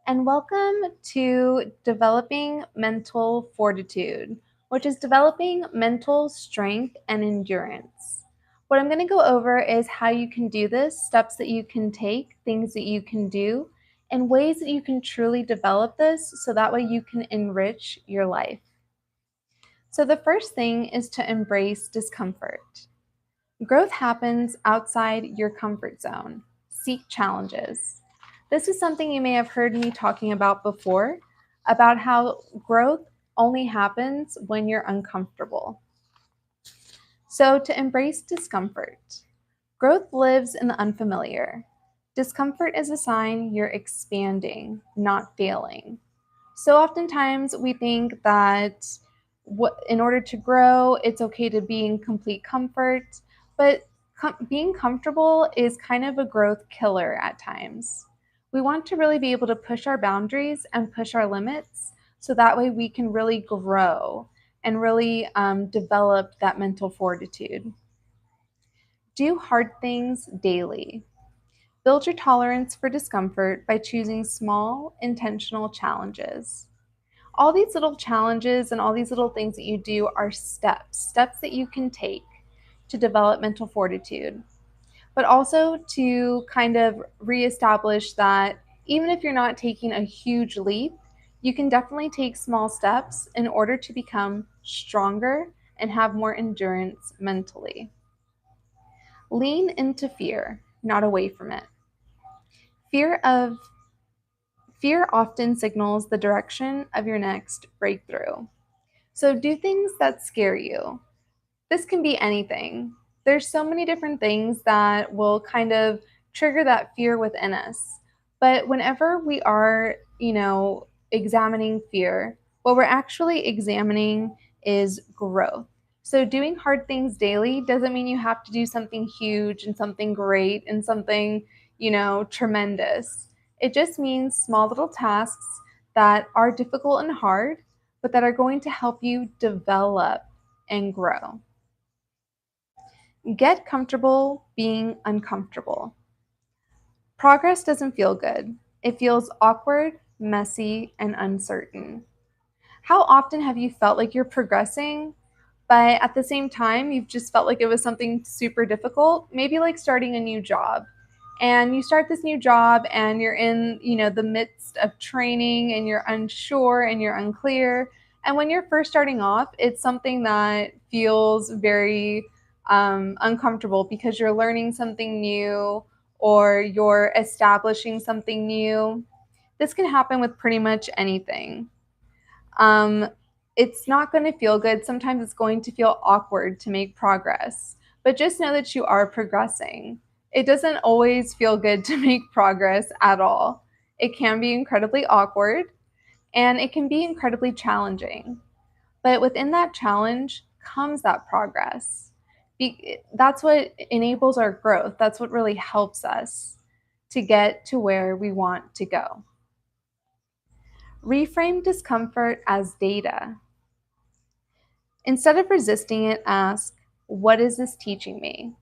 and welcome to Developing Mental Fortitude, which is developing mental strength and endurance. What I'm going to go over is how you can do this, steps that you can take, things that you can do, and ways that you can truly develop this so that way you can enrich your life. So, the first thing is to embrace discomfort. Growth happens outside your comfort zone. Seek challenges. This is something you may have heard me talking about before, about how growth only happens when you're uncomfortable. So, to embrace discomfort, growth lives in the unfamiliar. Discomfort is a sign you're expanding, not failing. So, oftentimes we think that in order to grow, it's okay to be in complete comfort, but being comfortable is kind of a growth killer at times. We want to really be able to push our boundaries and push our limits so that way we can really grow and really develop that mental fortitude. Do hard things daily. Build your tolerance for discomfort by choosing small, intentional challenges. All these little challenges and all these little things that you do are steps that you can take to develop mental fortitude, but also to kind of reestablish that even if you're not taking a huge leap, you can definitely take small steps in order to become stronger and have more endurance mentally. Lean into fear, not away from it. Fear of Fear often signals the direction of your next breakthrough. So do things that scare you. This can be anything. There's so many different things that will kind of trigger that fear within us. But whenever we are, examining fear, what we're actually examining is growth. So doing hard things daily doesn't mean you have to do something huge and something great and something, tremendous. It just means small little tasks that are difficult and hard, but that are going to help you develop and grow. Get comfortable being uncomfortable. Progress doesn't feel good. It feels awkward, messy, and uncertain. How often have you felt like you're progressing, but at the same time, you've just felt like it was something super difficult? Maybe like starting a new job. And you start this new job and you're in, the midst of training and you're unsure and you're unclear. And when you're first starting off, it's something that feels very uncomfortable because you're learning something new or you're establishing something new. This can happen with pretty much anything. Um, it's not going to feel good. Sometimes it's going to feel awkward to make progress, but just know that you are progressing. It doesn't always feel good to make progress at all. It can be incredibly awkward and it can be incredibly challenging. But within that challenge comes that progress. That's what enables our growth. That's what really helps us to get to where we want to go. Reframe discomfort as data. Instead of resisting it, ask, what is this teaching me?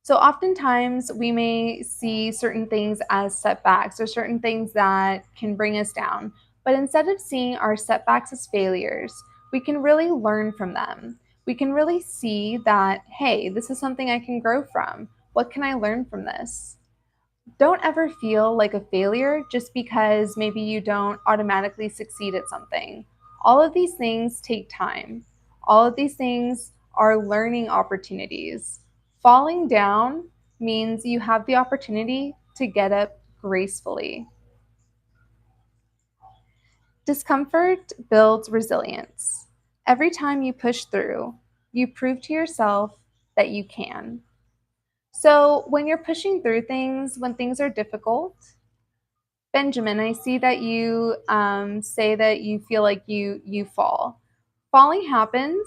So oftentimes we may see certain things as setbacks or certain things that can bring us down. But instead of seeing our setbacks as failures, we can really learn from them. We can really see that, hey, this is something I can grow from. What can I learn from this? Don't ever feel like a failure just because maybe you don't automatically succeed at something. All of these things take time. All of these things are learning opportunities. Falling down means you have the opportunity to get up gracefully. Discomfort builds resilience. Every time you push through, you prove to yourself that you can. So when you're pushing through things, when things are difficult, Benjamin, I see that you say that you feel like you fall. Falling happens,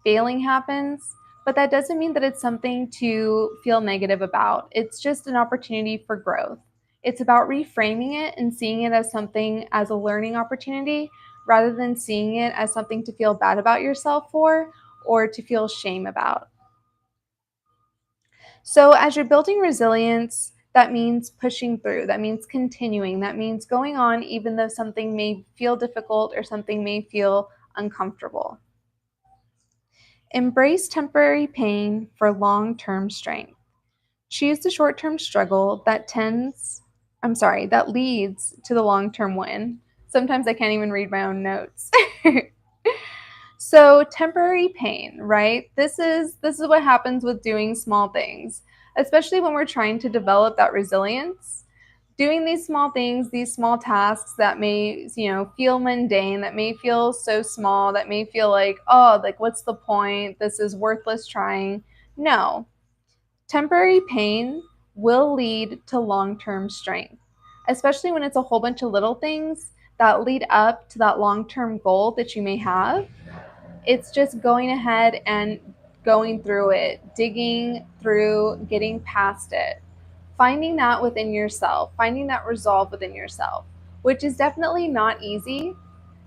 failing happens, but that doesn't mean that it's something to feel negative about. It's just an opportunity for growth. It's about reframing it and seeing it as something as a learning opportunity rather than seeing it as something to feel bad about yourself for or to feel shame about. So as you're building resilience, That means pushing through. That means continuing. That means going on even though something may feel difficult or something may feel uncomfortable. Embrace temporary pain for long-term strength. Choose the short-term struggle that leads to the long-term win. Sometimes I can't even read my own notes. So temporary pain, right? This is what happens with doing small things, especially when we're trying to develop that resilience. Doing these small things, these small tasks that may, feel mundane, that may feel so small, that may feel like, oh, like what's the point? This is worthless trying. No. Temporary pain will lead to long-term strength, especially when it's a whole bunch of little things that lead up to that long-term goal that you may have. It's just going ahead and going through it, digging through, getting past it, finding that within yourself, finding that resolve within yourself, which is definitely not easy.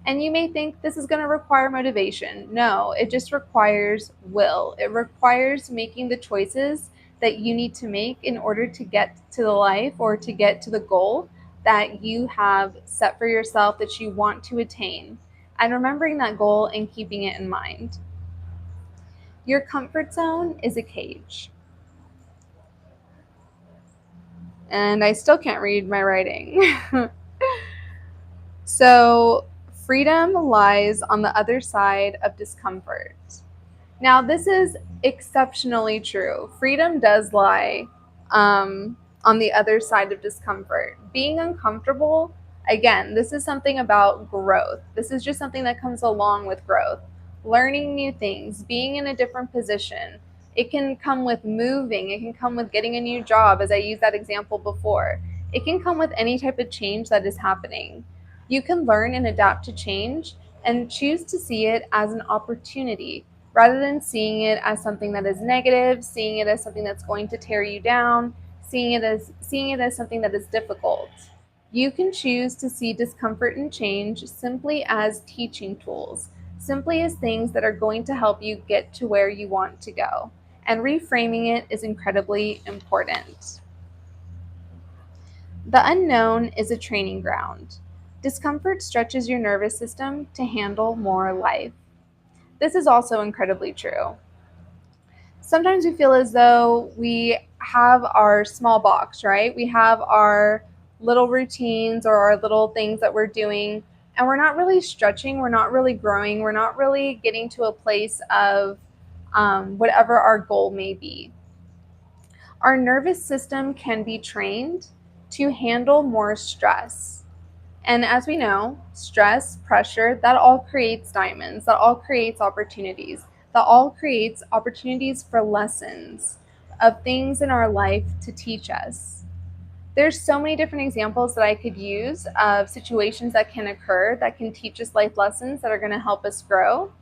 And you may think this is going to require motivation. No, it just requires will. It requires making the choices that you need to make in order to get to the life or to get to the goal that you have set for yourself that you want to attain, and remembering that goal and keeping it in mind. Your comfort zone is a cage. And I still can't read my writing. So, freedom lies on the other side of discomfort. Now, this is exceptionally true. Freedom does lie on the other side of discomfort. Being uncomfortable, again, this is something about growth. This is just something that comes along with growth. Learning new things, being in a different position. It can come with moving. It can come with getting a new job, as I used that example before. It can come with any type of change that is happening. You can learn and adapt to change and choose to see it as an opportunity rather than seeing it as something that is negative, seeing it as something that's going to tear you down, seeing it as something that is difficult. You can choose to see discomfort and change simply as teaching tools, simply as things that are going to help you get to where you want to go. And reframing it is incredibly important. The unknown is a training ground. Discomfort stretches your nervous system to handle more life. This is also incredibly true. Sometimes we feel as though we have our small box, right? We have our little routines or our little things that we're doing, and we're not really stretching, we're not really growing, we're not really getting to a place of whatever our goal may be. Our nervous system can be trained to handle more stress. And as we know, stress, pressure, that all creates diamonds, that all creates opportunities, that all creates opportunities for lessons of things in our life to teach us. There's so many different examples that I could use of situations that can occur that can teach us life lessons that are going to help us grow.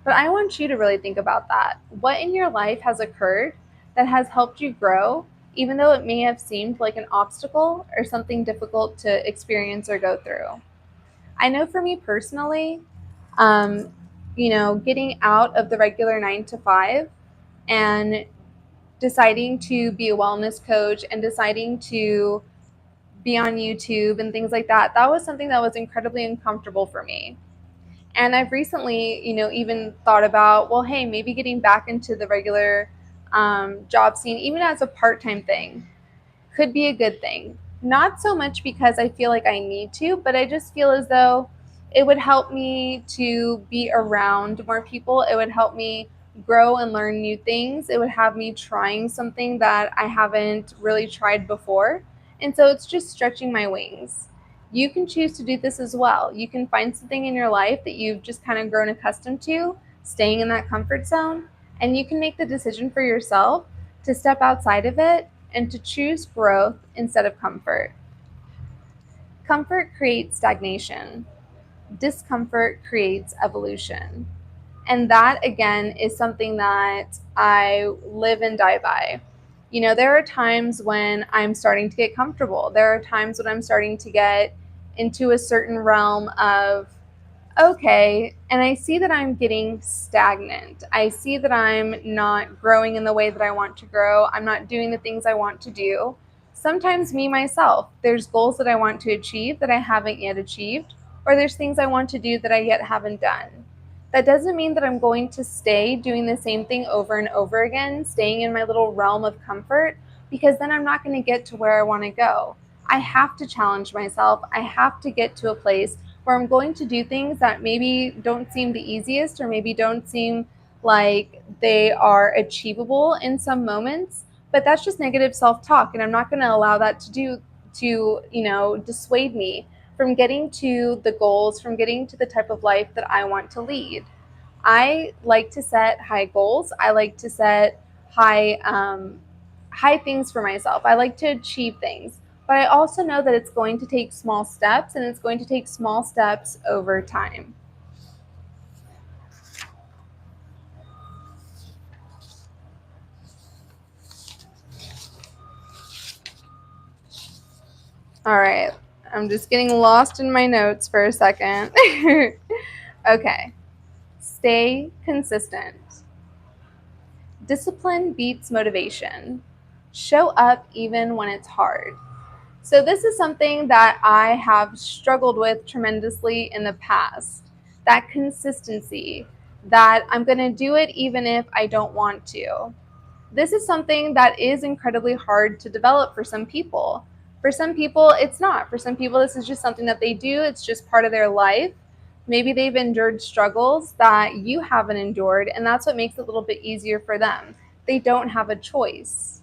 But I want you to really think about that. What in your life has occurred that has helped you grow, even though it may have seemed like an obstacle or something difficult to experience or go through? I know for me personally, um, getting out of the regular 9 to 5 and deciding to be a wellness coach and deciding to be on YouTube and things like that, that was something that was incredibly uncomfortable for me. And I've recently, even thought about, well, hey, maybe getting back into the regular job scene, even as a part-time thing, could be a good thing. Not so much because I feel like I need to, but I just feel as though it would help me to be around more people. It would help me grow and learn new things. It would have me trying something that I haven't really tried before. And so it's just stretching my wings. You can choose to do this as well. You can find something in your life that you've just kind of grown accustomed to, staying in that comfort zone, and you can make the decision for yourself to step outside of it and to choose growth instead of comfort. Comfort creates stagnation. Discomfort creates evolution. And that, again, is something that I live and die by. There are times when I'm starting to get comfortable. There are times when I'm starting to get into a certain realm of, okay, and I see that I'm getting stagnant. I see that I'm not growing in the way that I want to grow. I'm not doing the things I want to do. Sometimes me myself, there's goals that I want to achieve that I haven't yet achieved, or there's things I want to do that I yet haven't done. That doesn't mean that I'm going to stay doing the same thing over and over again, staying in my little realm of comfort, because then I'm not going to get to where I want to go. I have to challenge myself. I have to get to a place where I'm going to do things that maybe don't seem the easiest or maybe don't seem like they are achievable in some moments, but that's just negative self-talk, and I'm not going to allow that to dissuade me from getting to the goals, from getting to the type of life that I want to lead. I like to set high goals. I like to set high things for myself. I like to achieve things, but I also know that it's going to take small steps, and it's going to take small steps over time. All right, I'm just getting lost in my notes for a second. Okay, stay consistent. Discipline beats motivation. Show up even when it's hard. So, this is something that I have struggled with tremendously in the past. That consistency, that I'm going to do it even if I don't want to. This is something that is incredibly hard to develop for some people. For some people, it's not. For some people, this is just something that they do, it's just part of their life. Maybe they've endured struggles that you haven't endured, and that's what makes it a little bit easier for them. They don't have a choice.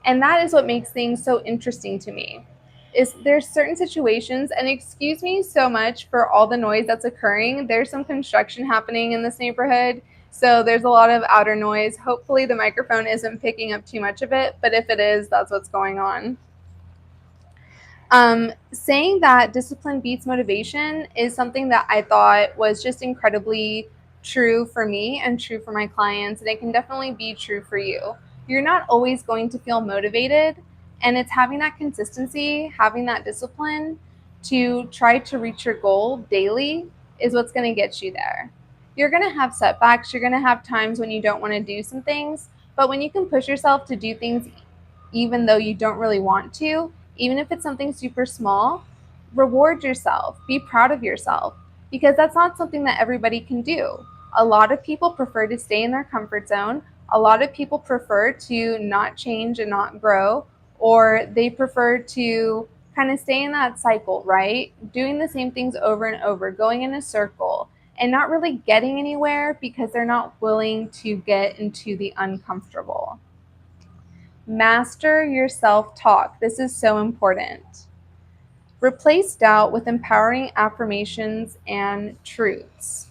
And that is what makes things so interesting to me. Is there's certain situations, and excuse me so much for all the noise that's occurring. There's some construction happening in this neighborhood, so there's a lot of outer noise. Hopefully the microphone isn't picking up too much of it, but if it is, that's what's going on. Saying that discipline beats motivation is something that I thought was just incredibly true for me and true for my clients, and it can definitely be true for you. You're not always going to feel motivated, and it's having that consistency, having that discipline to try to reach your goal daily is what's going to get you there. You're going to have setbacks, you're going to have times when you don't want to do some things, but when you can push yourself to do things even though you don't really want to, even if it's something super small, reward yourself, be proud of yourself, because that's not something that everybody can do. A lot of people prefer to stay in their comfort zone. A lot of people prefer to not change and not grow, or they prefer to kind of stay in that cycle, right? Doing the same things over and over, going in a circle, and not really getting anywhere because they're not willing to get into the uncomfortable. Master your self talk. This is so important. Replace doubt with empowering affirmations and truths.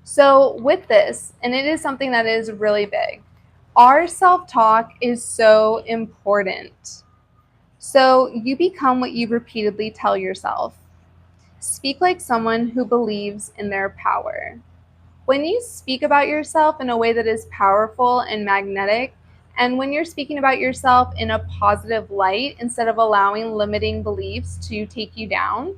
So, with this, and it is something that is really big, our self talk is so important. So, you become what you repeatedly tell yourself. Speak like someone who believes in their power. When you speak about yourself in a way that is powerful and magnetic, and when you're speaking about yourself in a positive light instead of allowing limiting beliefs to take you down,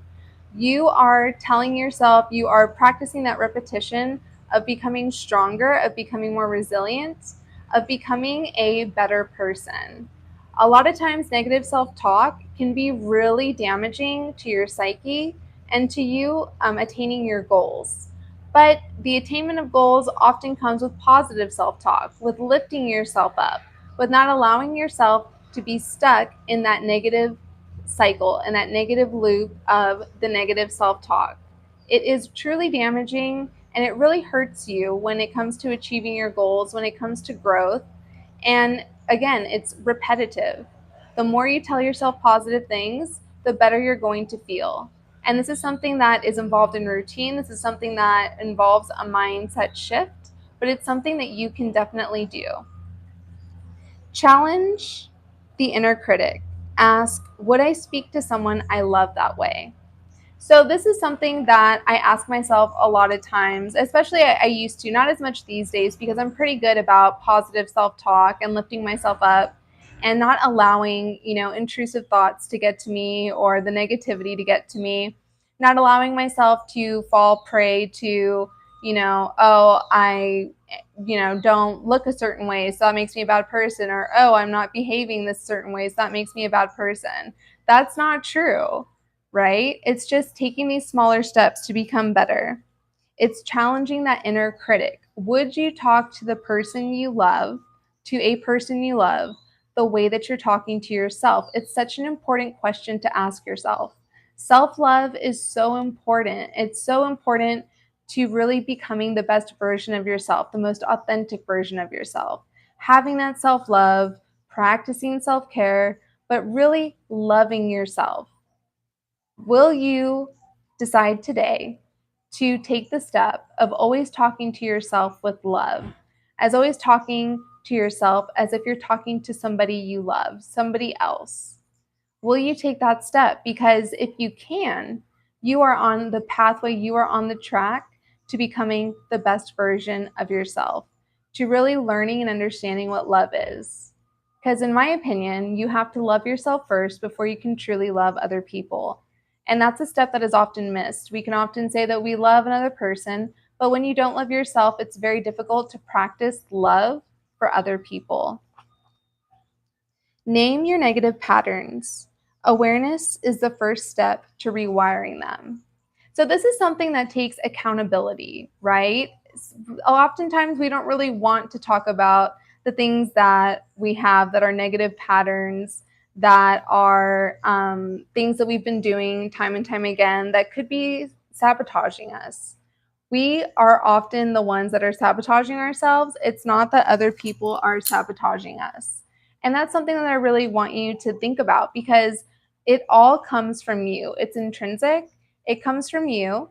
you are telling yourself, you are practicing that repetition of becoming stronger, of becoming more resilient, of becoming a better person. A lot of times, negative self talk can be really damaging to your psyche and to you attaining your goals. But the attainment of goals often comes with positive self talk, with lifting yourself up, with not allowing yourself to be stuck in that negative cycle and that negative loop of the negative self talk. It is truly damaging, and it really hurts you when it comes to achieving your goals, when it comes to growth. And again, it's repetitive. The more you tell yourself positive things, the better you're going to feel. And this is something that is involved in routine. This is something that involves a mindset shift, but it's something that you can definitely do. Challenge the inner critic. Ask, would I speak to someone I love that way? So this is something that I ask myself a lot of times, especially I used to, not as much these days because I'm pretty good about positive self-talk and lifting myself up and not allowing, intrusive thoughts to get to me or the negativity to get to me, not allowing myself to fall prey to, oh, I, don't look a certain way, so that makes me a bad person, or, oh, I'm not behaving this certain way, so that makes me a bad person. That's not true, right? It's just taking these smaller steps to become better. It's challenging that inner critic. Would you talk to the person you love, to a person you love, the way that you're talking to yourself? It's such an important question to ask yourself. Self-love is so important. It's so important to really becoming the best version of yourself, the most authentic version of yourself. Having that self-love, practicing self-care, but really loving yourself. Will you decide today to take the step of always talking to yourself with love, as always talking to yourself as if you're talking to somebody you love, somebody else? Will you take that step? Because if you can, you are on the pathway, you are on the track to becoming the best version of yourself, to really learning and understanding what love is. Because in my opinion, you have to love yourself first before you can truly love other people. And that's a step that is often missed. We can often say that we love another person, but when you don't love yourself, it's very difficult to practice love for other people. Name your negative patterns. Awareness is the first step to rewiring them. So, this is something that takes accountability, right? Oftentimes, we don't really want to talk about the things that we have that are negative patterns, that are things that we've been doing time and time again that could be sabotaging us. We are often the ones that are sabotaging ourselves. It's not that other people are sabotaging us. And that's something that I really want you to think about, because it all comes from you. It's intrinsic. It comes from you.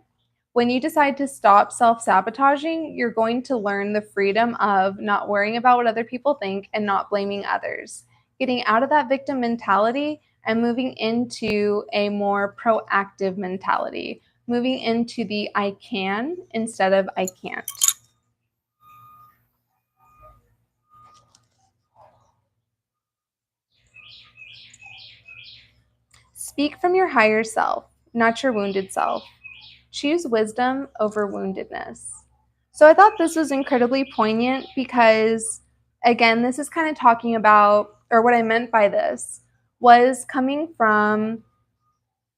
When you decide to stop self-sabotaging, you're going to learn the freedom of not worrying about what other people think and not blaming others. Getting out of that victim mentality and moving into a more proactive mentality, moving into the I can instead of I can't. Speak from your higher self, not your wounded self. Choose wisdom over woundedness. So I thought this was incredibly poignant because, again, this is kind of talking about, or what I meant by this was coming from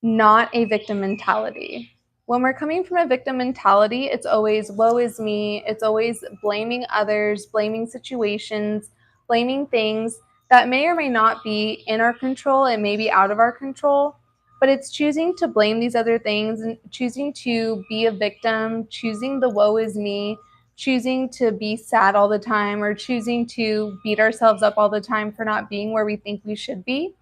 not a victim mentality. When we're coming from a victim mentality, it's always woe is me. It's always blaming others, blaming situations, blaming things that may or may not be in our control. It may be out of our control, but it's choosing to blame these other things and choosing to be a victim, choosing the woe is me, choosing to be sad all the time, or choosing to beat ourselves up all the time for not being where we think we should be.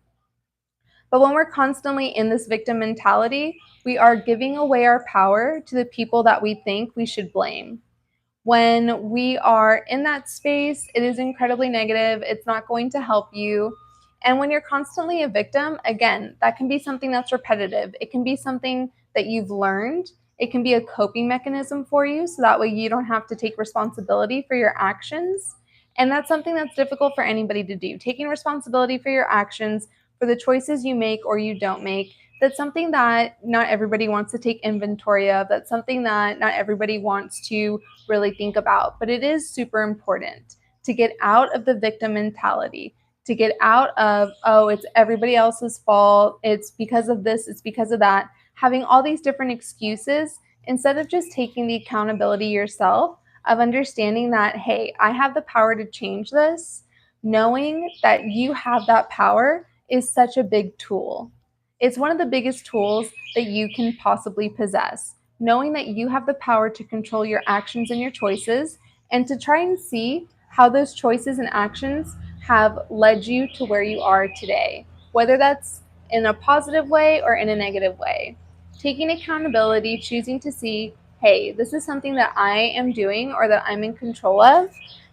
But when we're constantly in this victim mentality, we are giving away our power to the people that we think we should blame. When we are in that space, it is incredibly negative. It's not going to help you. And when you're constantly a victim, again, that can be something that's repetitive. It can be something that you've learned. It can be a coping mechanism for you, so that way you don't have to take responsibility for your actions. And that's something that's difficult for anybody to do. Taking responsibility for your actions, for the choices you make or you don't make, that's something that not everybody wants to take inventory of. That's something that not everybody wants to really think about. But it is super important to get out of the victim mentality, to get out of, oh, it's everybody else's fault, it's because of this, it's because of that, having all these different excuses, instead of just taking the accountability yourself of understanding that, hey, I have the power to change this. Knowing that you have that power is such a big tool. It's one of the biggest tools that you can possibly possess. Knowing that you have the power to control your actions and your choices, and to try and see how those choices and actions have led you to where you are today, whether that's in a positive way or in a negative way. Taking accountability, choosing to see, hey, this is something that I am doing or that I'm in control of,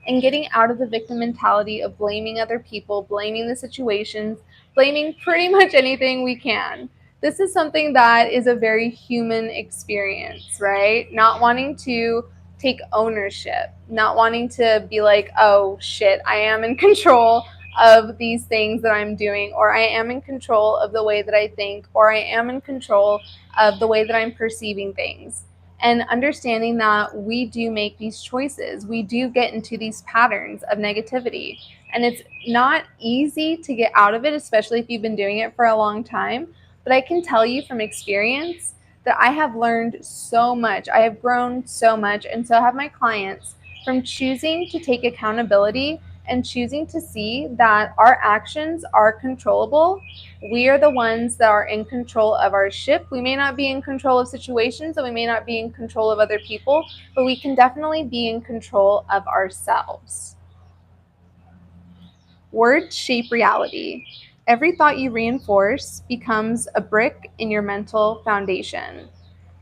and getting out of the victim mentality of blaming other people, blaming the situations, blaming pretty much anything we can. This is something that is a very human experience, right? Not wanting to take ownership, not wanting to be like, oh shit, I am in control of these things that I'm doing, or I am in control of the way that I think, or I am in control of the way that I'm perceiving things. and understanding that we do make these choices. We do get into these patterns of negativity, and it's not easy to get out of it, especially if you've been doing it for a long time. But I can tell you from experience that I have learned so much. I have grown so much, and so have my clients, from choosing to take accountability and choosing to see that our actions are controllable. We are the ones that are in control of our ship. We may not be in control of situations and we may not be in control of other people, but we can definitely be in control of ourselves. Words shape reality. Every thought you reinforce becomes a brick in your mental foundation.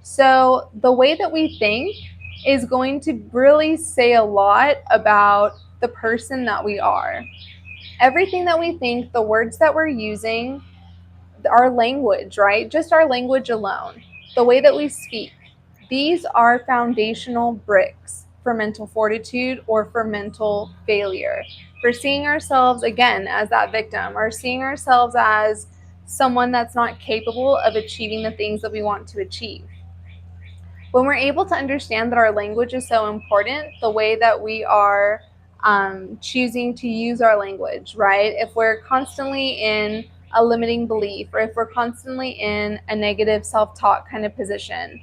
So, the way that we think is going to really say a lot about the person that we are. Everything that we think, the words that we're using, our language, right? Just our language alone, the way that we speak, these are foundational bricks for mental fortitude or for mental failure. For seeing ourselves again as that victim or seeing ourselves as someone that's not capable of achieving the things that we want to achieve. When we're able to understand that our language is so important, the way that we are choosing to use our language, right? If we're constantly in a limiting belief or if we're constantly in a negative self-talk kind of position,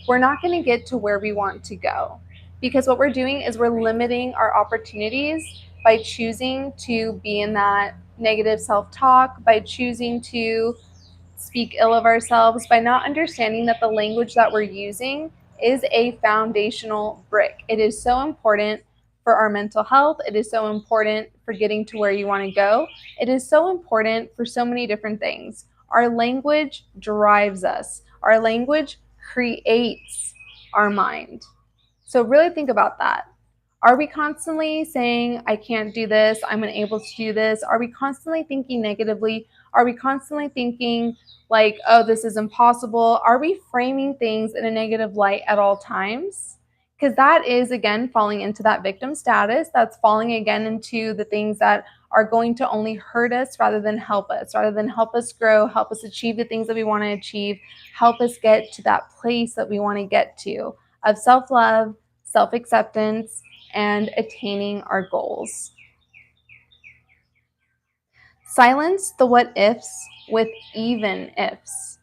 we're not going to get to where we want to go. Because what we're doing is we're limiting our opportunities by choosing to be in that negative self-talk, by choosing to speak ill of ourselves, by not understanding that the language that we're using is a foundational brick. It is so important for our mental health. It is so important for getting to where you want to go. It is so important for so many different things. Our language drives us. Our language creates our mind. So really think about that. Are we constantly saying, I can't do this, I'm unable to do this? Are we constantly thinking negatively? Are we constantly thinking like, oh, this is impossible? Are we framing things in a negative light at all times? Because that is, again, falling into that victim status. That's falling again into the things that are going to only hurt us rather than help us grow, help us achieve the things that we want to achieve, help us get to that place that we want to get to of self-love, self-acceptance, and attaining our goals. Silence the what ifs with even ifs.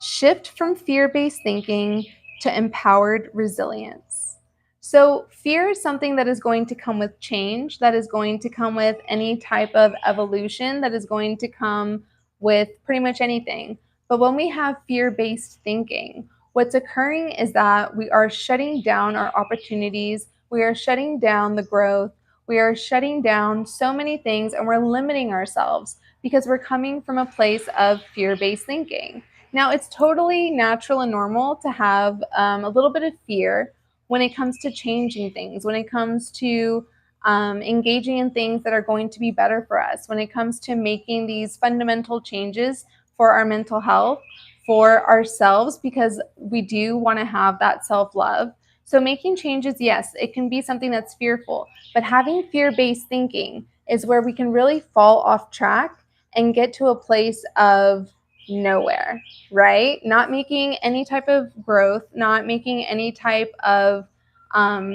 Shift from fear-based thinking to empowered resilience. So fear is something that is going to come with change, that is going to come with any type of evolution, that is going to come with pretty much anything. But when we have fear-based thinking, what's occurring is that we are shutting down our opportunities, we are shutting down the growth, we are shutting down so many things, and we're limiting ourselves because we're coming from a place of fear-based thinking. Now, it's totally natural and normal to have a little bit of fear when it comes to changing things, when it comes to engaging in things that are going to be better for us, when it comes to making these fundamental changes for our mental health, for ourselves, because we do want to have that self-love. So making changes, yes, it can be something that's fearful, but having fear-based thinking is where we can really fall off track and get to a place of nowhere, right? Not making any type of growth, not making any type of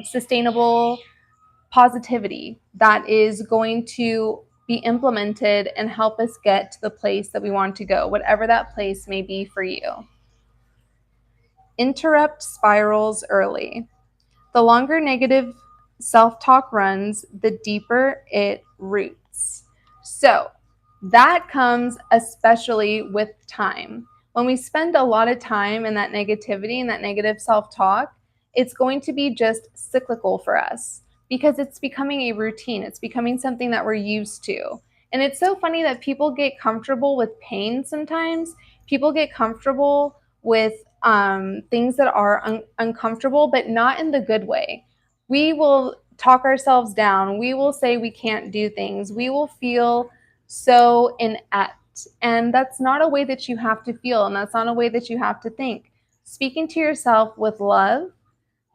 sustainable positivity that is going to be implemented and help us get to the place that we want to go, whatever that place may be for you. Interrupt spirals early. The longer negative self-talk runs, the deeper it roots. So that comes especially with time. When we spend a lot of time in that negativity and that negative self-talk, it's going to be just cyclical for us because it's becoming a routine. It's becoming something that we're used to. And it's so funny that people get comfortable with pain sometimes. People get comfortable with things that are uncomfortable, but not in the good way. We will talk ourselves down. We will say we can't do things. We will feel so inept. And that's not a way that you have to feel, and that's not a way that you have to think. Speaking to yourself with love,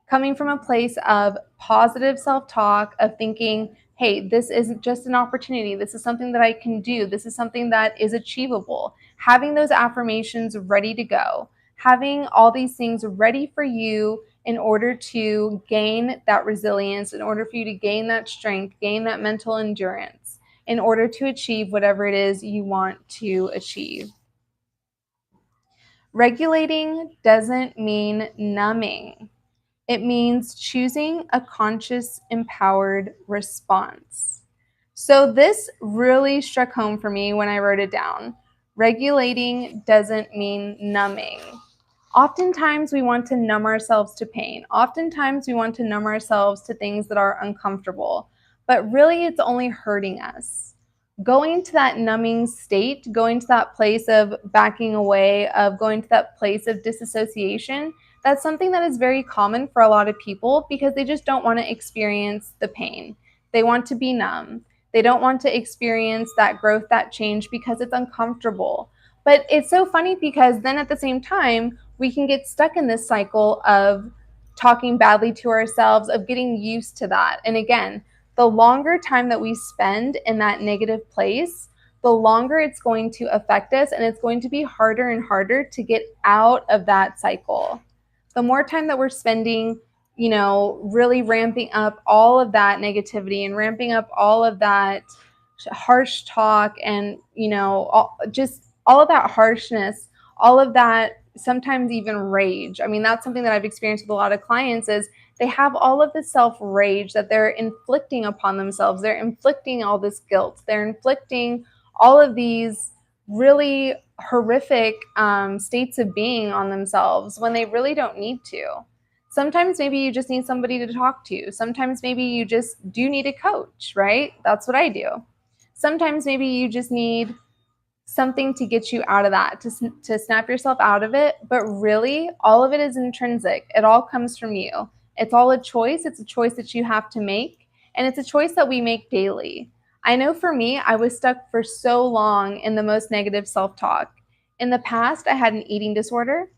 coming from a place of positive self-talk, of thinking, hey, this isn't just an opportunity. This is something that I can do. This is something that is achievable. Having those affirmations ready to go. having all these things ready for you in order to gain that resilience, in order for you to gain that strength, gain that mental endurance, in order to achieve whatever it is you want to achieve. Regulating doesn't mean numbing. It means choosing a conscious, empowered response. So this really struck home for me when I wrote it down. Regulating doesn't mean numbing. Oftentimes we want to numb ourselves to pain. Oftentimes we want to numb ourselves to things that are uncomfortable, but really it's only hurting us. Going to that numbing state, going to that place of backing away, of going to that place of disassociation, that's something that is very common for a lot of people because they just don't want to experience the pain. They want to be numb. They don't want to experience that growth, that change because it's uncomfortable. But it's so funny because then at the same time, we can get stuck in this cycle of talking badly to ourselves, of getting used to that. And again, the longer time that we spend in that negative place, the longer it's going to affect us, and it's going to be harder and harder to get out of that cycle. The more time that we're spending, really ramping up all of that negativity and ramping up all of that harsh talk and, just all of that harshness, all of that sometimes even rage. I mean, that's something that I've experienced with a lot of clients is they have all of this self-rage that they're inflicting upon themselves. They're inflicting all this guilt. They're inflicting all of these really horrific states of being on themselves when they really don't need to. Sometimes maybe you just need somebody to talk to. Sometimes maybe you just do need a coach, right? That's what I do. Sometimes maybe you just need something to get you out of that, to snap yourself out of it. But really, all of it is intrinsic. It all comes from you. It's all a choice. It's a choice that you have to make. And it's a choice that we make daily. I know for me, I was stuck for so long in the most negative self-talk. In the past, I had an eating disorder.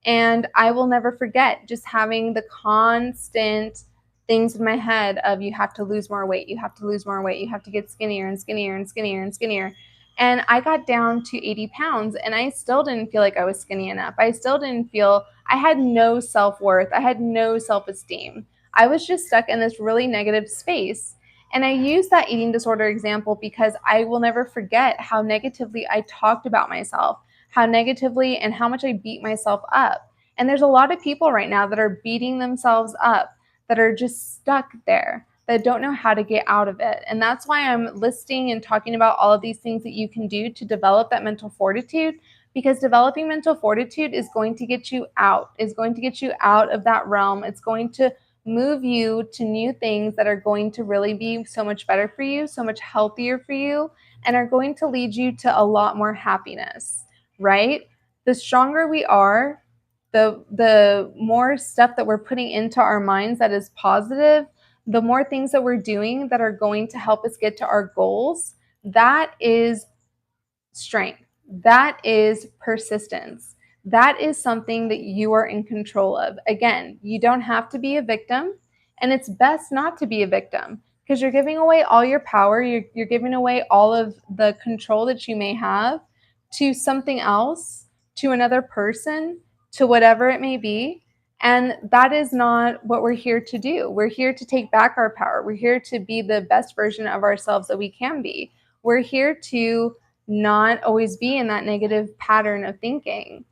And I will never forget just having the constant things in my head of you have to lose more weight, you have to lose more weight, you have to get skinnier and skinnier and skinnier and skinnier. And I got down to 80 pounds and I still didn't feel like I was skinny enough. I still didn't feel, I had no self-worth. I had no self-esteem. I was just stuck in this really negative space. And I use that eating disorder example because I will never forget how negatively I talked about myself, how negatively and how much I beat myself up. And there's a lot of people right now that are beating themselves up, that are just stuck there, that don't know how to get out of it. And that's why I'm listing and talking about all of these things that you can do to develop that mental fortitude, because developing mental fortitude is going to get you out, is going to get you out of that realm. It's going to move you to new things that are going to really be so much better for you, so much healthier for you, and are going to lead you to a lot more happiness, right? The stronger we are, the more stuff that we're putting into our minds that is positive, the more things that we're doing that are going to help us get to our goals. That is strength. That is persistence. That is something that you are in control of. Again, you don't have to be a victim, and it's best not to be a victim because you're giving away all your power. You're giving away all of the control that you may have to something else, to another person, to whatever it may be. And that is not what we're here to do. We're here to take back our power. We're here to be the best version of ourselves that we can be. We're here to not always be in that negative pattern of thinking.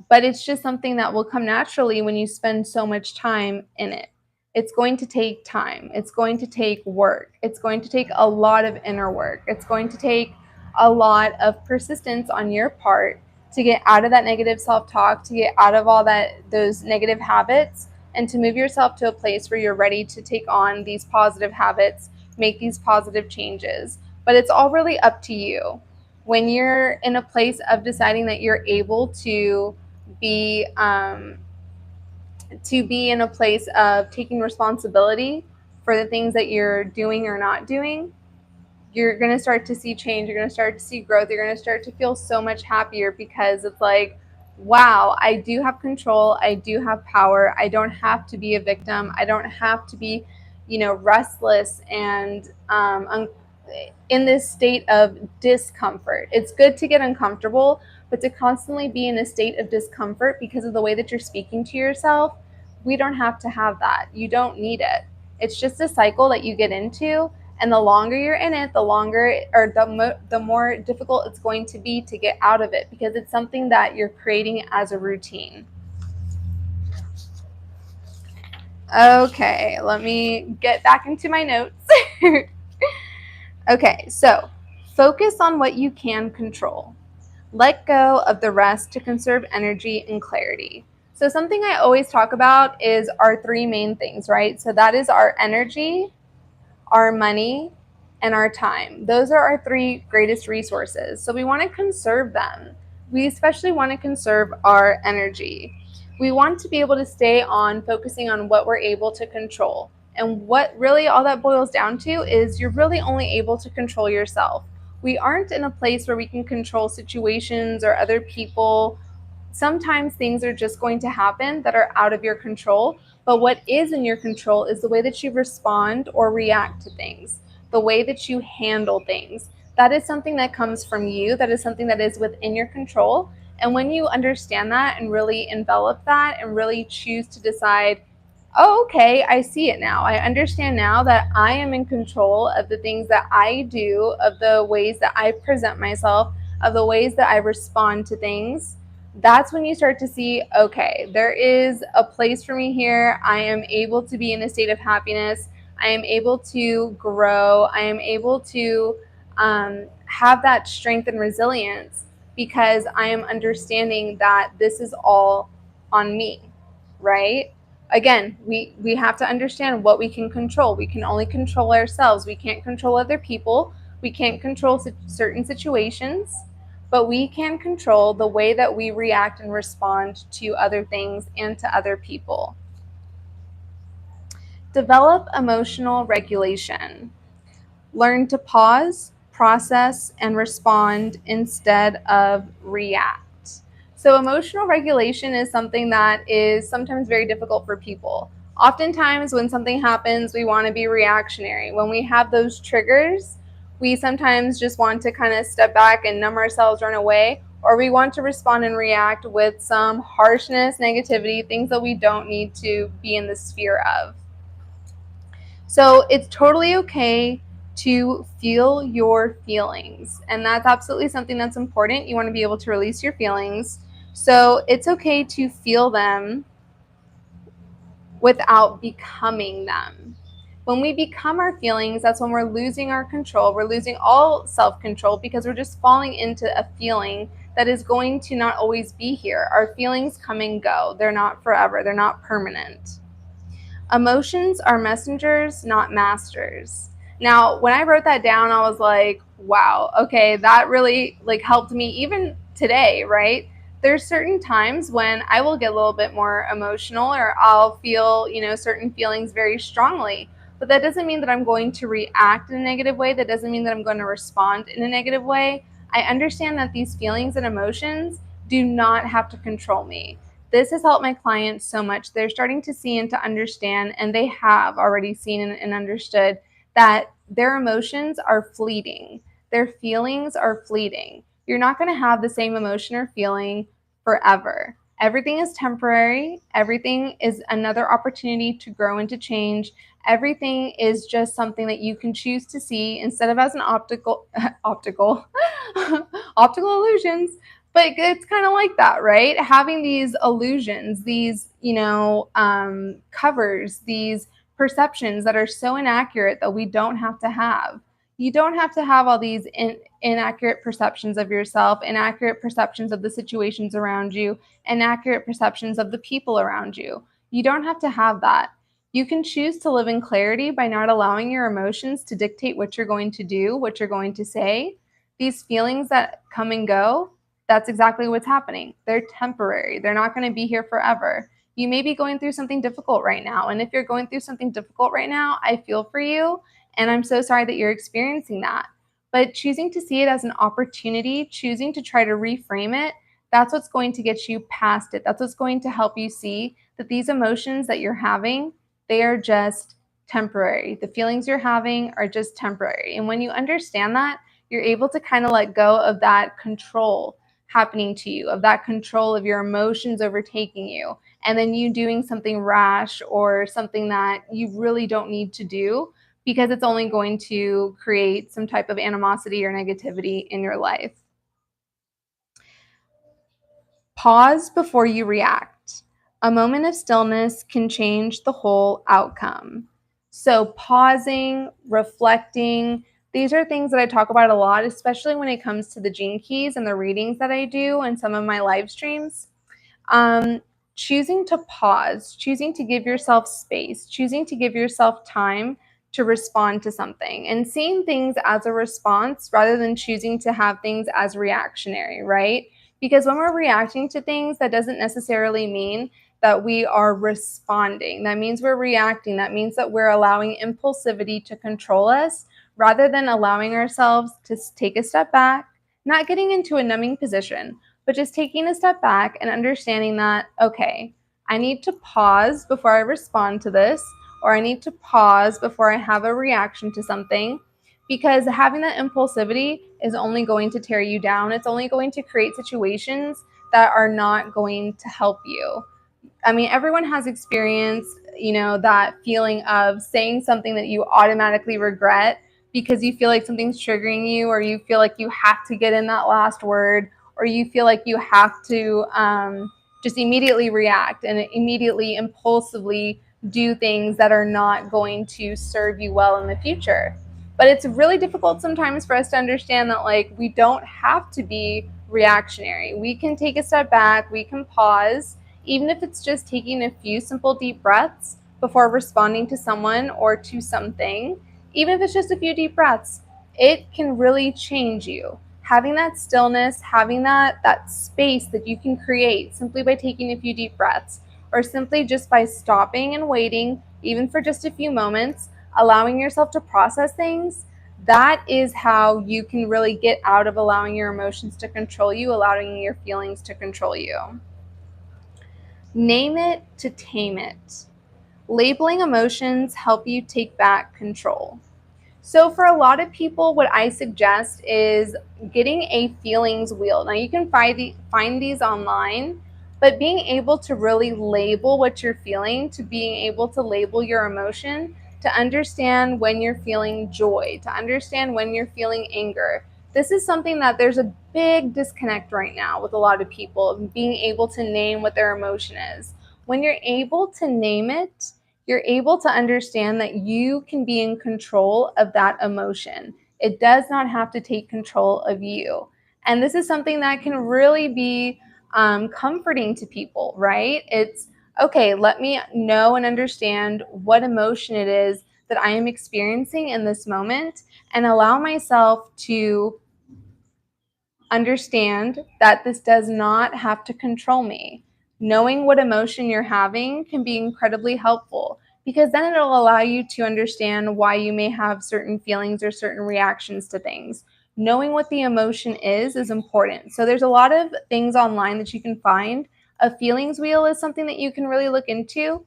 But it's just something that will come naturally when you spend so much time in it. It's going to take time. It's going to take work. It's going to take a lot of inner work. It's going to take a lot of persistence on your part to get out of that negative self-talk, to get out of all those negative habits, and to move yourself to a place where you're ready to take on these positive habits, make these positive changes. But it's all really up to you. When you're in a place of deciding that you're able be to be in a place of taking responsibility for the things that you're doing or not doing, you're going to start to see change. You're going to start to see growth. You're going to start to feel so much happier because it's like, wow, I do have control. I do have power. I don't have to be a victim. I don't have to be, restless and in this state of discomfort. It's good to get uncomfortable, but to constantly be in a state of discomfort because of the way that you're speaking to yourself, we don't have to have that. You don't need it. It's just a cycle that you get into, and the longer you're in it, the longer or the more difficult it's going to be to get out of it, because it's something that you're creating as a routine. Okay, let me get back into my notes. Okay, so focus on what you can control. Let go of the rest to conserve energy and clarity. So something I always talk about is our three main things, right? So that is our energy, our money, and our time. Those are our three greatest resources. So we want to conserve them. We especially want to conserve our energy. We want to be able to stay on focusing on what we're able to control. And what really all that boils down to is you're really only able to control yourself. We aren't in a place where we can control situations or other people. Sometimes things are just going to happen that are out of your control, but what is in your control is the way that you respond or react to things, the way that you handle things. That is something that comes from you. That is something that is within your control. And when you understand that and really envelop that and really choose to decide, oh, okay, I see it now. I understand now that I am in control of the things that I do, of the ways that I present myself, of the ways that I respond to things. That's when you start to see, okay, there is a place for me here. I am able to be in a state of happiness. I am able to grow. I am able to have that strength and resilience because I am understanding that this is all on me, right? Again, we have to understand what we can control. We can only control ourselves. We can't control other people. We can't control certain situations, but we can control the way that we react and respond to other things and to other people. Develop emotional regulation. Learn to pause, process, and respond instead of react. So, emotional regulation is something that is sometimes very difficult for people. Oftentimes, when something happens, we want to be reactionary. When we have those triggers, we sometimes just want to kind of step back and numb ourselves, run away, or we want to respond and react with some harshness, negativity, things that we don't need to be in the sphere of. So it's totally okay to feel your feelings. And that's absolutely something that's important. You want to be able to release your feelings. So it's okay to feel them without becoming them. When we become our feelings, that's when we're losing our control. We're losing all self-control because we're just falling into a feeling that is going to not always be here. Our feelings come and go. They're not forever. They're not permanent. Emotions are messengers, not masters. Now, when I wrote that down, I was like, wow, okay, that really helped me even today, right? There's certain times when I will get a little bit more emotional or I'll feel, certain feelings very strongly. But that doesn't mean that I'm going to react in a negative way. That doesn't mean that I'm going to respond in a negative way. I understand that these feelings and emotions do not have to control me. This has helped my clients so much. They're starting to see and to understand, and they have already seen and understood that their emotions are fleeting. Their feelings are fleeting. You're not going to have the same emotion or feeling forever. Everything is temporary. Everything is another opportunity to grow and to change. Everything is just something that you can choose to see instead of as an optical illusions. But it's kind of like that, right? Having these illusions, these, covers, these perceptions that are so inaccurate that we don't have to have. You don't have to have all these inaccurate perceptions of yourself, inaccurate perceptions of the situations around you, inaccurate perceptions of the people around you. You don't have to have that. You can choose to live in clarity by not allowing your emotions to dictate what you're going to do, what you're going to say. These feelings that come and go, that's exactly what's happening. They're temporary. They're not going to be here forever. You may be going through something difficult right now. And if you're going through something difficult right now, I feel for you. And I'm so sorry that you're experiencing that. But choosing to see it as an opportunity, choosing to try to reframe it, that's what's going to get you past it. That's what's going to help you see that these emotions that you're having, they are just temporary. The feelings you're having are just temporary. And when you understand that, you're able to kind of let go of that control happening to you, of that control of your emotions overtaking you, and then you doing something rash or something that you really don't need to do because it's only going to create some type of animosity or negativity in your life. Pause before you react. A moment of stillness can change the whole outcome. So, pausing, reflecting, these are things that I talk about a lot, especially when it comes to the gene keys and the readings that I do and some of my live streams. Um, Choosing to pause, choosing to give yourself space, choosing to give yourself time to respond to something and seeing things as a response rather than choosing to have things as reactionary, right? Because when we're reacting to things, that doesn't necessarily mean that we are responding. That means we're reacting. That means that we're allowing impulsivity to control us rather than allowing ourselves to take a step back, not getting into a numbing position, but just taking a step back and understanding that, okay, I need to pause before I respond to this, or I need to pause before I have a reaction to something, because having that impulsivity is only going to tear you down. It's only going to create situations that are not going to help you. I mean, everyone has experienced, that feeling of saying something that you automatically regret because you feel like something's triggering you, or you feel like you have to get in that last word, or you feel like you have to just immediately react and immediately impulsively do things that are not going to serve you well in the future. But it's really difficult sometimes for us to understand that, like, we don't have to be reactionary. We can take a step back, we can pause, even if it's just taking a few simple deep breaths before responding to someone or to something. Even if it's just a few deep breaths, it can really change you. Having that stillness, having that space that you can create simply by taking a few deep breaths, or simply just by stopping and waiting, even for just a few moments, allowing yourself to process things, that is how you can really get out of allowing your emotions to control you, allowing your feelings to control you. Name it to tame it. Labeling emotions help you take back control. So for a lot of people, what I suggest is getting a feelings wheel. Now you can find these online, but being able to really label what you're feeling, to being able to label your emotion, to understand when you're feeling joy, to understand when you're feeling anger. This is something that there's a big disconnect right now with a lot of people, being able to name what their emotion is. When you're able to name it, you're able to understand that you can be in control of that emotion. It does not have to take control of you. And this is something that can really be comforting to people, right? It's okay, let me know and understand what emotion it is that I am experiencing in this moment and allow myself to understand that this does not have to control me. Knowing what emotion you're having can be incredibly helpful because then it'll allow you to understand why you may have certain feelings or certain reactions to things. Knowing what the emotion is important. So there's a lot of things online that you can find. A feelings wheel is something that you can really look into.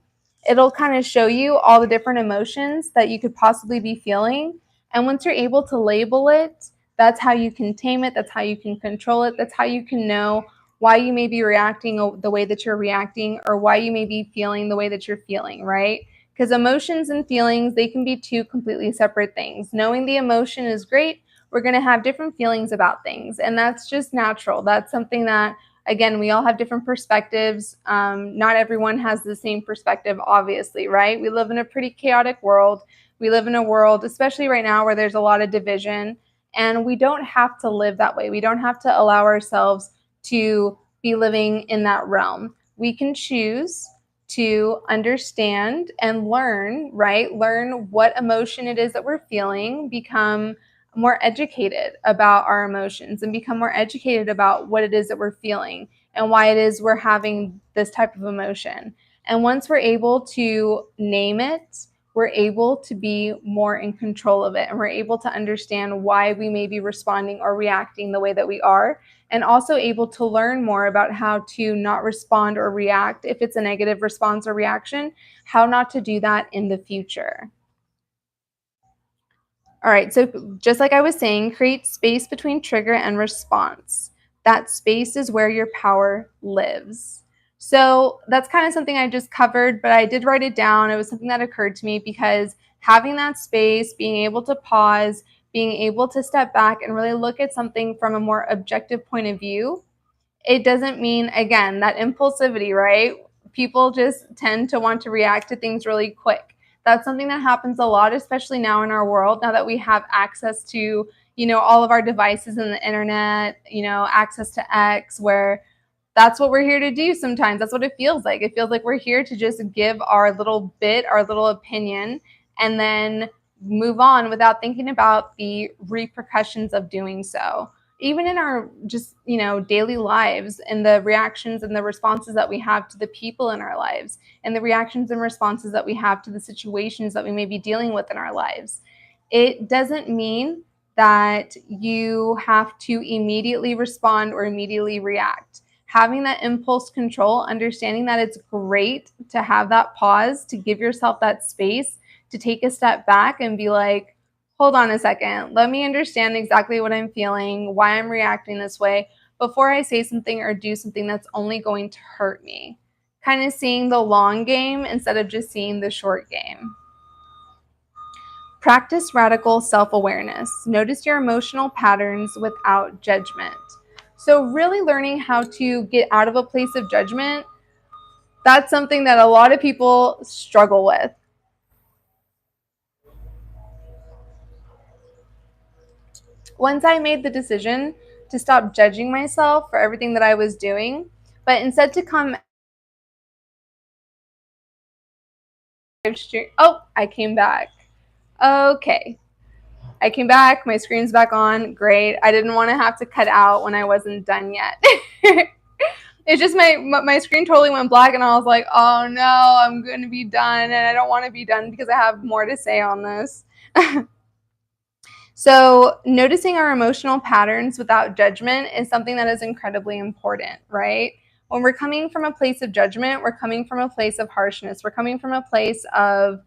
It'll kind of show you all the different emotions that you could possibly be feeling. And once you're able to label it, that's how you can tame it. That's how you can control it. That's how you can know why you may be reacting the way that you're reacting, or why you may be feeling the way that you're feeling, right? Because emotions and feelings, they can be two completely separate things. Knowing the emotion is great. We're going to have different feelings about things, and that's just natural. That's something that, again, we all have different perspectives. Not everyone has the same perspective, obviously, right? We live in a pretty chaotic world. We live in a world, especially right now, where there's a lot of division. And we don't have to live that way. We don't have to allow ourselves to be living in that realm. We can choose to understand and learn, right? Learn what emotion it is that we're feeling, become more educated about our emotions, and become more educated about what it is that we're feeling and why it is we're having this type of emotion. And once we're able to name it, we're able to be more in control of it, and we're able to understand why we may be responding or reacting the way that we are, and also able to learn more about how to not respond or react if it's a negative response or reaction, how not to do that in the future. All right, so just like I was saying, create space between trigger and response. That space is where your power lives. So that's kind of something I just covered, but I did write it down. It was something that occurred to me because having that space, being able to pause, being able to step back and really look at something from a more objective point of view, it doesn't mean, again, that impulsivity, right? People just tend to want to react to things really quick. That's something that happens a lot, especially now in our world, now that we have access to, all of our devices and the internet, access to X, where that's what we're here to do sometimes. That's what it feels like. It feels like we're here to just give our little bit, our little opinion, and then move on without thinking about the repercussions of doing so. Even in our just, daily lives, and the reactions and the responses that we have to the people in our lives, and the reactions and responses that we have to the situations that we may be dealing with in our lives. It doesn't mean that you have to immediately respond or immediately react. Having that impulse control, understanding that it's great to have that pause, to give yourself that space, to take a step back and be like, hold on a second, let me understand exactly what I'm feeling, why I'm reacting this way, before I say something or do something that's only going to hurt me. Kind of seeing the long game instead of just seeing the short game. Practice radical self-awareness. Notice your emotional patterns without judgment. So really learning how to get out of a place of judgment, that's something that a lot of people struggle with. Once I made the decision to stop judging myself for everything that I was doing, but instead to come. Oh, I came back. Okay. I came back. My screen's back on. Great. I didn't want to have to cut out when I wasn't done yet. It's just my screen totally went black, and I was like, oh no, I'm going to be done, and I don't want to be done because I have more to say on this. So noticing our emotional patterns without judgment is something that is incredibly important, right? When we're coming from a place of judgment, we're coming from a place of harshness. We're coming from a place of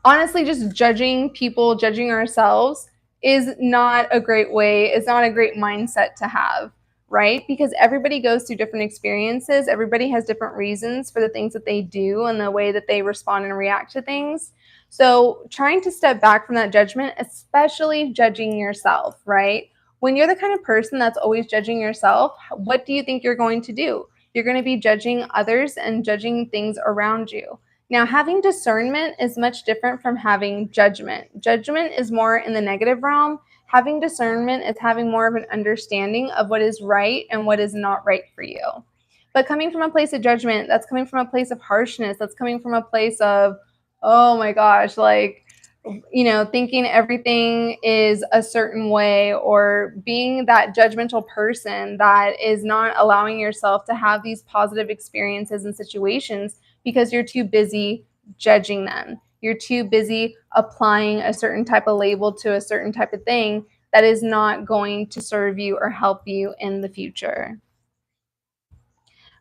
honestly just judging people, judging ourselves is not a great way, it's not a great mindset to have, right? Because everybody goes through different experiences, everybody has different reasons for the things that they do and the way that they respond and react to things. So trying to step back from that judgment, especially judging yourself, right? When you're the kind of person that's always judging yourself, what do you think you're going to do? You're going to be judging others and judging things around you. Now, having discernment is much different from having judgment. Judgment is more in the negative realm. Having discernment is having more of an understanding of what is right and what is not right for you. But coming from a place of judgment, that's coming from a place of harshness, that's coming from a place of, oh my gosh, like, thinking everything is a certain way, or being that judgmental person that is not allowing yourself to have these positive experiences and situations because you're too busy judging them. You're too busy applying a certain type of label to a certain type of thing that is not going to serve you or help you in the future.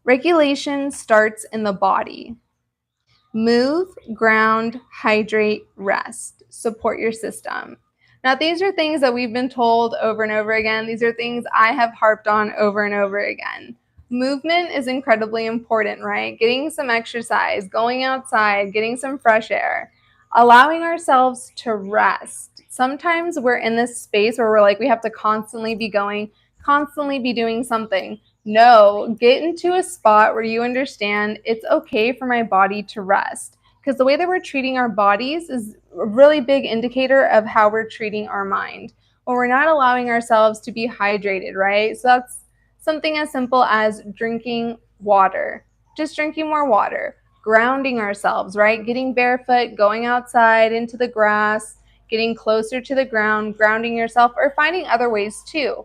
Regulation starts in the body. Move, ground, hydrate, rest. Support your system. Now, these are things that we've been told over and over again. These are things I have harped on over and over again. Movement is incredibly important, right? Getting some exercise, going outside, getting some fresh air, allowing ourselves to rest. Sometimes we're in this space where we're like, we have to constantly be going, constantly be doing something. No, get into a spot where you understand it's okay for my body to rest. Because the way that we're treating our bodies is a really big indicator of how we're treating our mind. When we're not allowing ourselves to be hydrated, right? So that's something as simple as drinking water, just drinking more water, grounding ourselves, right? Getting barefoot, going outside into the grass, getting closer to the ground, grounding yourself, or finding other ways too.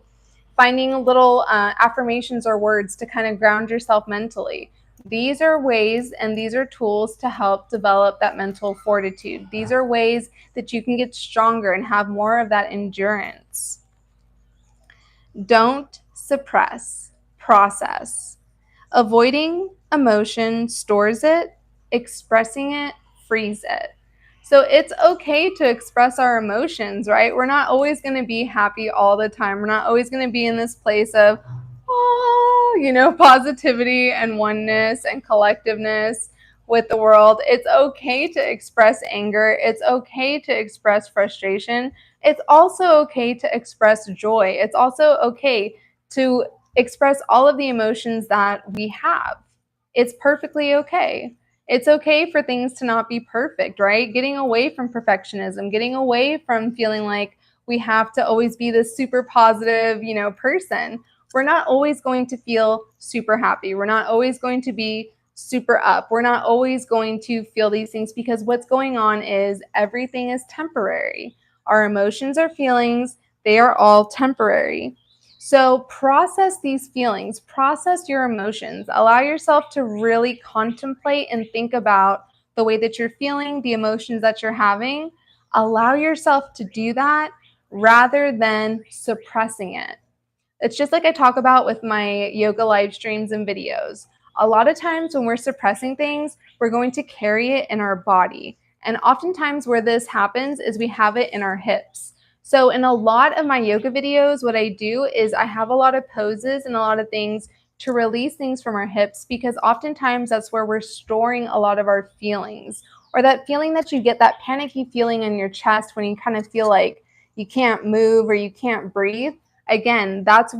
Finding little affirmations or words to kind of ground yourself mentally. These are ways and these are tools to help develop that mental fortitude. These are ways that you can get stronger and have more of that endurance. Don't suppress, process. Avoiding emotion stores it, expressing it frees it. So it's okay to express our emotions, right? We're not always going to be happy all the time. We're not always going to be in this place of, positivity and oneness and collectiveness with the world. It's okay to express anger. It's okay to express frustration. It's also okay to express joy. It's also okay to express all of the emotions that we have. It's perfectly okay. It's okay for things to not be perfect, right? Getting away from perfectionism, getting away from feeling like we have to always be this super positive, person. We're not always going to feel super happy. We're not always going to be super up. We're not always going to feel these things because what's going on is everything is temporary. Our emotions, our feelings, they are all temporary. So process these feelings, process your emotions, allow yourself to really contemplate and think about the way that you're feeling, the emotions that you're having. Allow yourself to do that rather than suppressing it. It's just like I talk about with my yoga live streams and videos. A lot of times when we're suppressing things, we're going to carry it in our body. And oftentimes where this happens is we have it in our hips. So in a lot of my yoga videos, what I do is I have a lot of poses and a lot of things to release things from our hips because oftentimes that's where we're storing a lot of our feelings. Or that feeling that you get, that panicky feeling in your chest when you kind of feel like you can't move or you can't breathe. Again, that's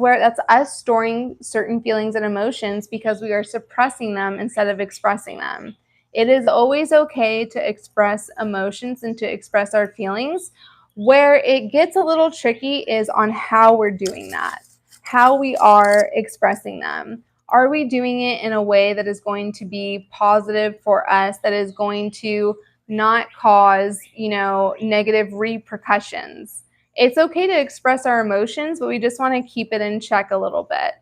us storing certain feelings and emotions because we are suppressing them instead of expressing them. It is always okay to express emotions and to express our feelings. Where it gets a little tricky is on how we're doing that, how we are expressing them. Are we doing it in a way that is going to be positive for us, that is going to not cause, negative repercussions? It's okay to express our emotions, but we just want to keep it in check a little bit.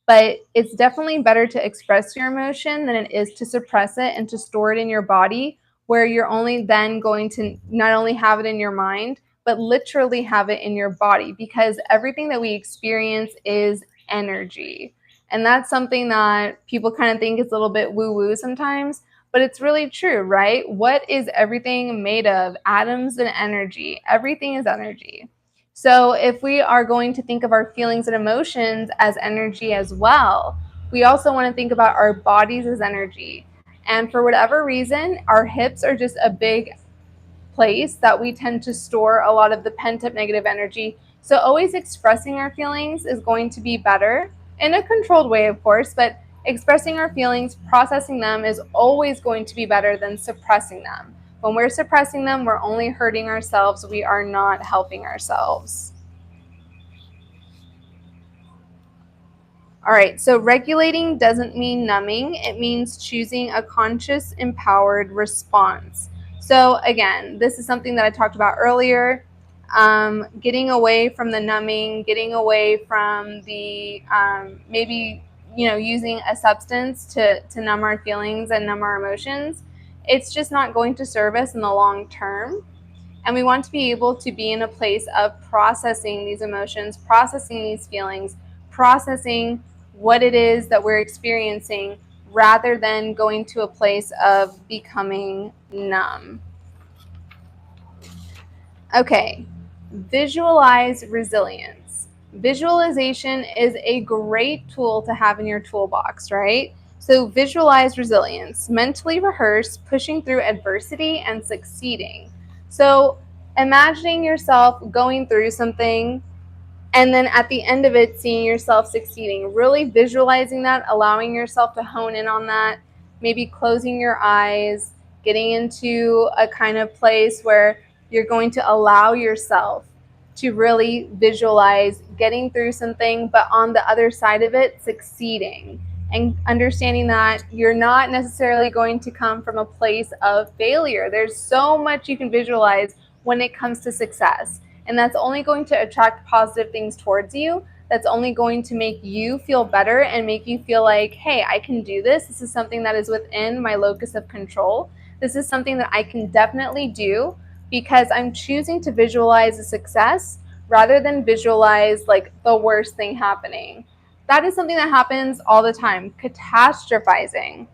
But it's definitely better to express your emotion than it is to suppress it and to store it in your body, where you're only then going to not only have it in your mind, but literally have it in your body because everything that we experience is energy. And that's something that people kind of think is a little bit woo-woo sometimes, but it's really true, right? What is everything made of? Atoms and energy. Everything is energy. So if we are going to think of our feelings and emotions as energy as well, we also want to think about our bodies as energy. And for whatever reason, our hips are just a big place that we tend to store a lot of the pent up negative energy. So always expressing our feelings is going to be better in a controlled way, of course, but expressing our feelings, processing them is always going to be better than suppressing them. When we're suppressing them, we're only hurting ourselves. We are not helping ourselves. All right, so regulating doesn't mean numbing. It means choosing a conscious, empowered response. So again, this is something that I talked about earlier. Getting away from the numbing, getting away from the maybe using a substance to numb our feelings and numb our emotions. It's just not going to serve us in the long term. And we want to be able to be in a place of processing these emotions, processing these feelings, processing what it is that we're experiencing rather than going to a place of becoming numb. Okay, visualize resilience. Visualization is a great tool to have in your toolbox, right? So visualize resilience, mentally rehearse pushing through adversity and succeeding. So imagining yourself going through something and then at the end of it, seeing yourself succeeding, really visualizing that, allowing yourself to hone in on that, maybe closing your eyes, getting into a kind of place where you're going to allow yourself to really visualize getting through something, but on the other side of it, succeeding. And understanding that you're not necessarily going to come from a place of failure. There's so much you can visualize when it comes to success. And that's only going to attract positive things towards you. That's only going to make you feel better and make you feel like, hey, I can do this. This is something that is within my locus of control. This is something that I can definitely do because I'm choosing to visualize a success rather than visualize like the worst thing happening. That is something that happens all the time, catastrophizing.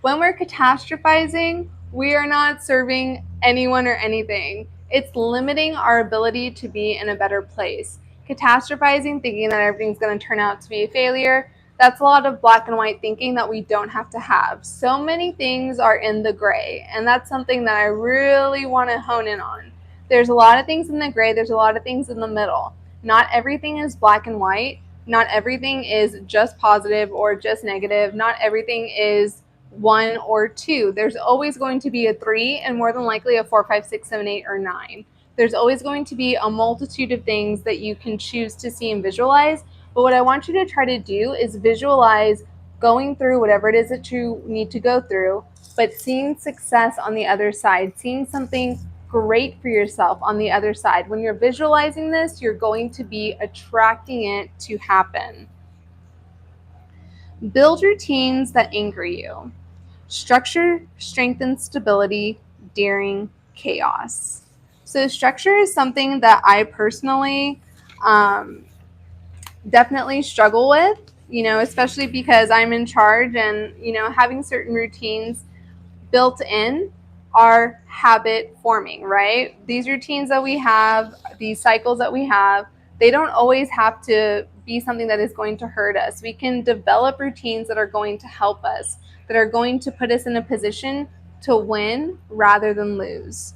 When we're catastrophizing, we are not serving anyone or anything. It's limiting our ability to be in a better place. Catastrophizing, thinking that everything's going to turn out to be a failure, that's a lot of black and white thinking that we don't have to have. So many things are in the gray, and that's something that I really want to hone in on. There's a lot of things in the gray, there's a lot of things in the middle. Not everything is black and white. Not everything is just positive or just negative. Not everything is 1 or 2. There's always going to be a 3, and more than likely a 4, 5, 6, 7, 8, or 9. There's always going to be a multitude of things that you can choose to see and visualize. But what I want you to try to do is visualize going through whatever it is that you need to go through, but seeing success on the other side, seeing something great for yourself on the other side. When you're visualizing this, you're going to be attracting it to happen. Build routines that anchor you. Structure strengthens stability during chaos. So structure is something that I personally definitely struggle with, especially because I'm in charge, and, having certain routines built in are habit forming, right? These routines that we have, these cycles that we have, they don't always have to be something that is going to hurt us. We can develop routines that are going to help us, that are going to put us in a position to win rather than lose.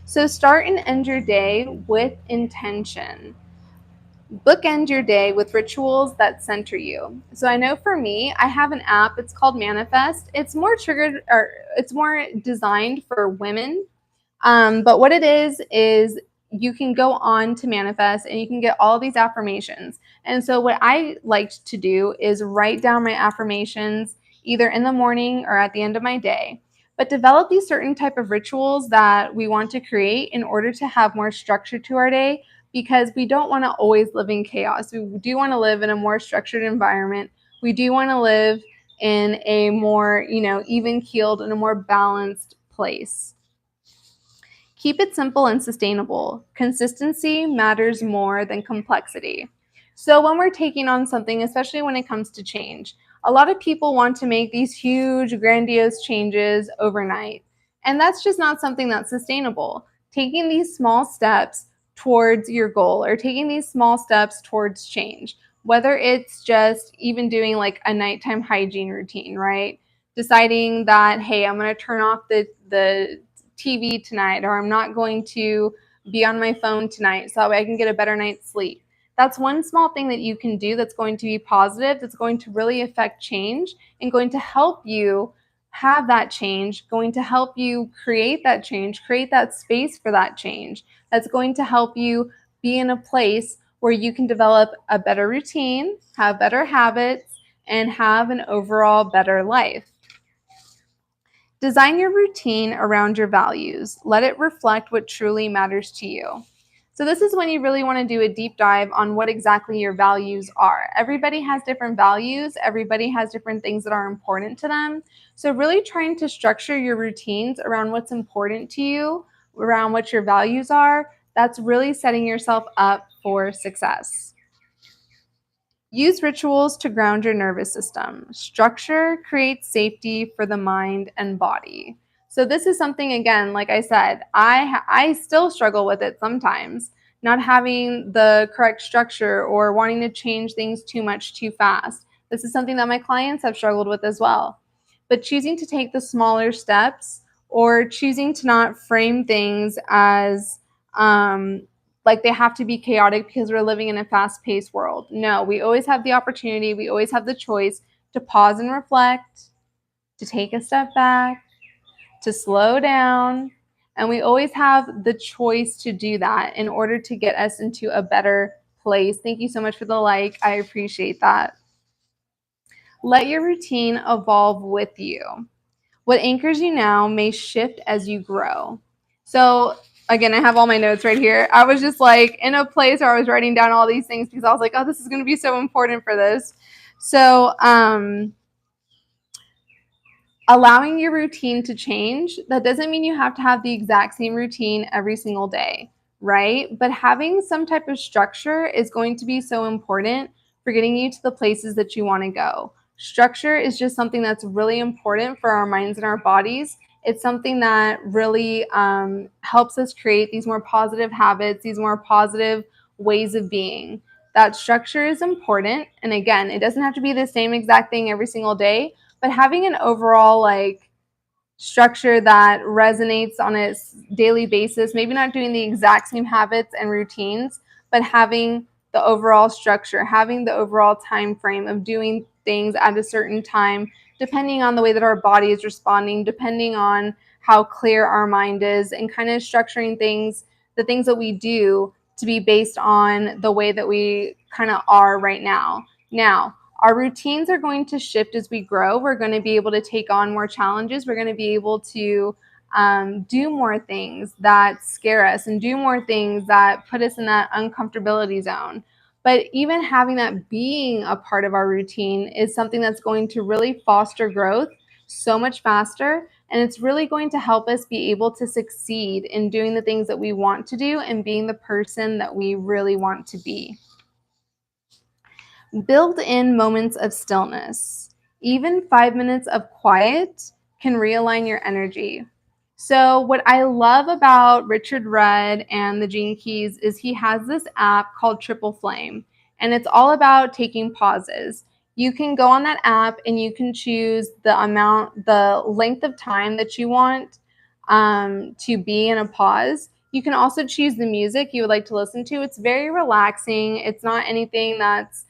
So start and end your day with intention. Bookend your day with rituals that center you. So I know for me, I have an app. It's called Manifest. It's more triggered, or it's more designed for women. But what it is you can go on to Manifest and you can get all these affirmations. And so what I liked to do is write down my affirmations either in the morning or at the end of my day. But develop these certain type of rituals that we want to create in order to have more structure to our day, because we don't want to always live in chaos. We do want to live in a more structured environment. We do want to live in a more, even keeled and a more balanced place. Keep it simple and sustainable. Consistency matters more than complexity. So when we're taking on something, especially when it comes to change, a lot of people want to make these huge, grandiose changes overnight. And that's just not something that's sustainable. Taking these small steps towards your goal, or taking these small steps towards change, whether it's just even doing like a nighttime hygiene routine, right? Deciding that, hey, I'm going to turn off the TV tonight, or I'm not going to be on my phone tonight so that way I can get a better night's sleep. That's one small thing that you can do that's going to be positive, that's going to really affect change and going to help you have that change, going to help you create that change, create that space for that change. That's going to help you be in a place where you can develop a better routine, have better habits, and have an overall better life. Design your routine around your values. Let it reflect what truly matters to you. So this is when you really want to do a deep dive on what exactly your values are. Everybody has different values. Everybody has different things that are important to them. So really trying to structure your routines around what's important to you, around what your values are, that's really setting yourself up for success. Use rituals to ground your nervous system. Structure creates safety for the mind and body. So this is something, again, like I said, I still struggle with it sometimes, not having the correct structure or wanting to change things too much too fast. This is something that my clients have struggled with as well. But choosing to take the smaller steps, or choosing to not frame things as like they have to be chaotic because we're living in a fast-paced world. No, we always have the opportunity, we always have the choice to pause and reflect, to take a step back, to slow down, and we always have the choice to do that in order to get us into a better place. Thank you so much for the like. I appreciate that. Let your routine evolve with you. What anchors you now may shift as you grow. So again, I have all my notes right here. I was just like in a place where I was writing down all these things because I was like, oh, this is going to be so important for this. So allowing your routine to change, that doesn't mean you have to have the exact same routine every single day, right? But having some type of structure is going to be so important for getting you to the places that you want to go. Structure is just something that's really important for our minds and our bodies. It's something that really helps us create these more positive habits, these more positive ways of being. That structure is important. And again, it doesn't have to be the same exact thing every single day, but having an overall structure that resonates on a daily basis, maybe not doing the exact same habits and routines, but having the overall structure, having the overall time frame of doing things at a certain time, depending on the way that our body is responding, depending on how clear our mind is, and kind of structuring things, the things that we do, to be based on the way that we kind of are right now. Now, our routines are going to shift as we grow. We're going to be able to take on more challenges. We're going to be able to do more things that scare us and do more things that put us in that uncomfortability zone. But even having that being a part of our routine is something that's going to really foster growth so much faster. And it's really going to help us be able to succeed in doing the things that we want to do and being the person that we really want to be. Build in moments of stillness. Even 5 minutes of quiet can realign your energy. So, what I love about Richard Rudd and the Gene Keys is he has this app called Triple Flame, and it's all about taking pauses. You can go on that app and you can choose the length of time that you want to be in a pause. You can also choose the music you would like to listen to. It's very relaxing. It's not anything that's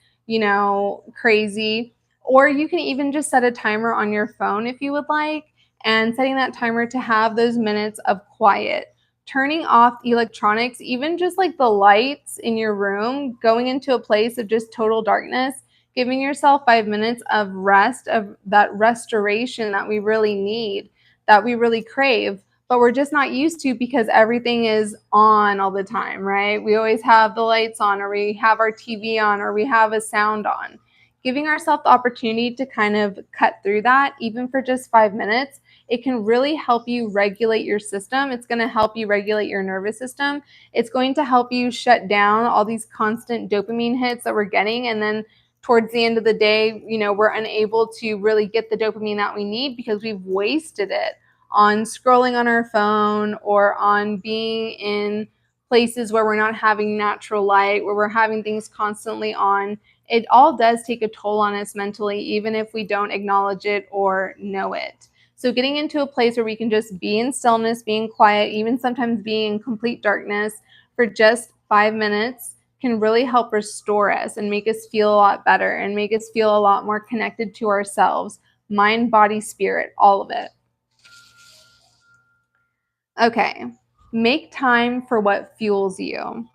crazy. Or you can even just set a timer on your phone if you would like, and setting that timer to have those minutes of quiet. Turning off electronics, even just like the lights in your room, going into a place of just total darkness, giving yourself 5 minutes of rest, of that restoration that we really need, that we really crave, but we're just not used to because everything is on all the time, right? We always have the lights on, or we have our TV on, or we have a sound on. Giving ourselves the opportunity to kind of cut through that, even for just 5 minutes, it can really help you regulate your system. It's going to help you regulate your nervous system. It's going to help you shut down all these constant dopamine hits that we're getting. And then towards the end of the day, we're unable to really get the dopamine that we need because we've wasted it on scrolling on our phone or on being in places where we're not having natural light, where we're having things constantly on. It all does take a toll on us mentally, even if we don't acknowledge it or know it. So getting into a place where we can just be in stillness, being quiet, even sometimes being in complete darkness for just 5 minutes can really help restore us and make us feel a lot better and make us feel a lot more connected to ourselves, mind, body, spirit, all of it. Okay, make time for what fuels you.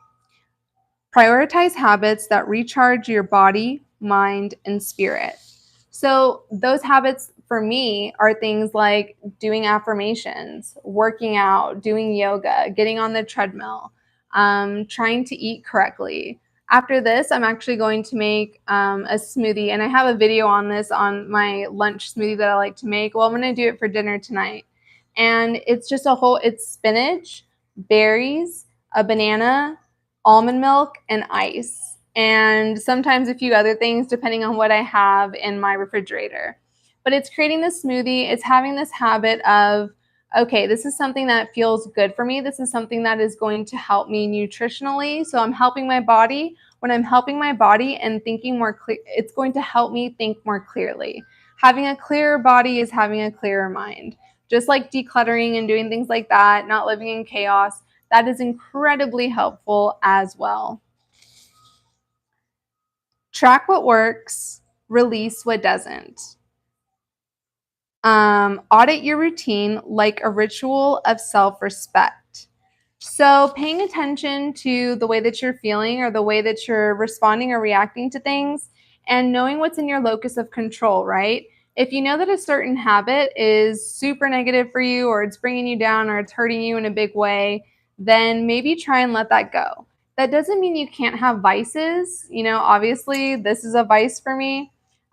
Prioritize habits that recharge your body, mind, and spirit. So those habits for me are things like doing affirmations, working out, doing yoga, getting on the treadmill, trying to eat correctly. After this, I'm actually going to make a smoothie, and I have a video on this on my lunch smoothie that I like to make. Well, I'm going to do it for dinner tonight. And it's just it's spinach, berries, a banana, almond milk, and ice, and sometimes a few other things depending on what I have in my refrigerator. But it's creating this smoothie. It's having this habit of, okay, this is something that feels good for me. This is something that is going to help me nutritionally. So I'm helping my body. When I'm helping my body and thinking more clear, it's going to help me think more clearly. Having a clearer body is having a clearer mind. Just like decluttering and doing things like that, not living in chaos, that is incredibly helpful as well. Track what works, release what doesn't. Audit your routine like a ritual of self-respect. So paying attention to the way that you're feeling or the way that you're responding or reacting to things and knowing what's in your locus of control, right? If you know that a certain habit is super negative for you or it's bringing you down or it's hurting you in a big way, then maybe try and let that go. That doesn't mean you can't have vices. Obviously, this is a vice for me.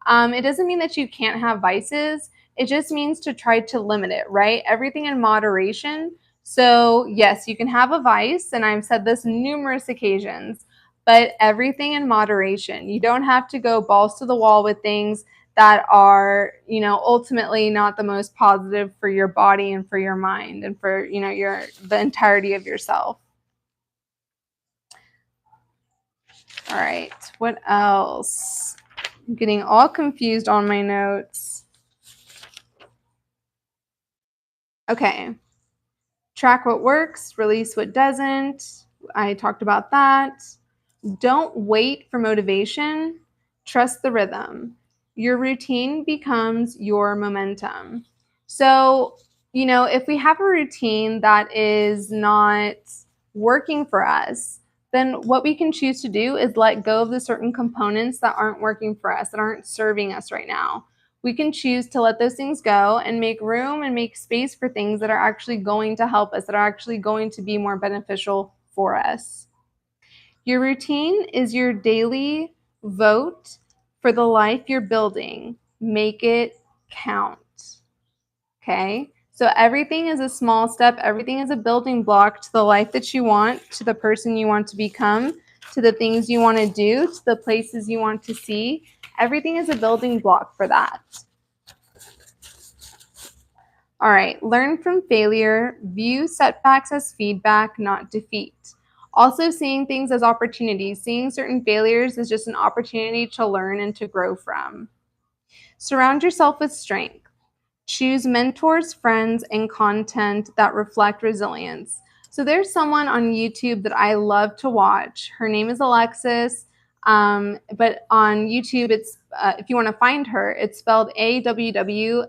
It doesn't mean that you can't have vices. It just means to try to limit it, right? Everything in moderation. So yes, you can have a vice, and I've said this numerous occasions, but everything in moderation. You don't have to go balls to the wall with things that are, ultimately not the most positive for your body and for your mind and for, the entirety of yourself. All right, what else? I'm getting all confused on my notes. Okay. Track what works, release what doesn't. I talked about that. Don't wait for motivation. Trust the rhythm. Your routine becomes your momentum. So, if we have a routine that is not working for us, then what we can choose to do is let go of the certain components that aren't working for us, that aren't serving us right now. We can choose to let those things go and make room and make space for things that are actually going to help us, that are actually going to be more beneficial for us. Your routine is your daily vote for the life you're building. Make it count. Okay? So everything is a small step. Everything is a building block to the life that you want, to the person you want to become, to the things you want to do, to the places you want to see. Everything is a building block for that. All right, learn from failure, view setbacks as feedback, not defeat. Also, seeing things as opportunities, seeing certain failures as just an opportunity to learn and to grow from. Surround yourself with strength. Choose mentors, friends, and content that reflect resilience. So there's someone on YouTube that I love to watch. Her name is Alexis, but on YouTube, it's if you want to find her, it's spelled AWWLEXIS.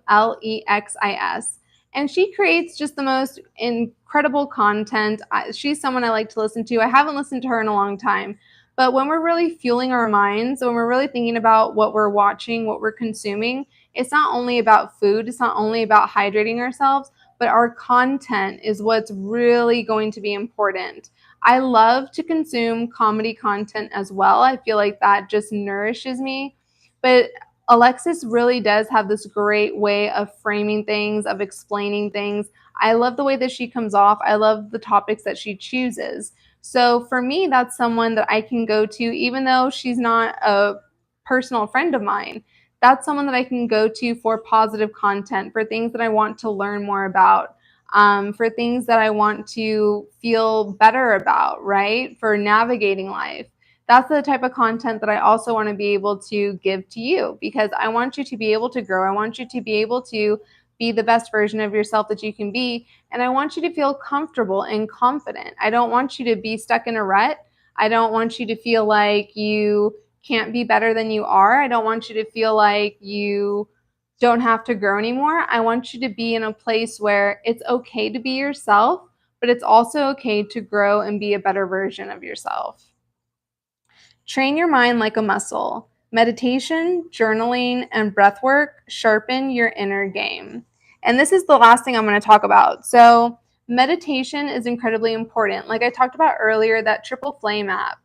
And she creates just the most incredible content. She's someone I like to listen to. I haven't listened to her in a long time. But when we're really fueling our minds, when we're really thinking about what we're watching, what we're consuming, it's not only about food, it's not only about hydrating ourselves, but our content is what's really going to be important. I love to consume comedy content as well. I feel like that just nourishes me. But Alexis really does have this great way of framing things, of explaining things. I love the way that she comes off. I love the topics that she chooses. So for me, that's someone that I can go to, even though she's not a personal friend of mine. That's someone that I can go to for positive content, for things that I want to learn more about, for things that I want to feel better about, right? For navigating life. That's the type of content that I also want to be able to give to you, because I want you to be able to grow. I want you to be able to be the best version of yourself that you can be. And I want you to feel comfortable and confident. I don't want you to be stuck in a rut. I don't want you to feel like you can't be better than you are. I don't want you to feel like you don't have to grow anymore. I want you to be in a place where it's okay to be yourself, but it's also okay to grow and be a better version of yourself. Train your mind like a muscle. Meditation, journaling, and breath work sharpen your inner game. And this is the last thing I'm going to talk about. So, meditation is incredibly important. Like I talked about earlier, that Triple Flame app.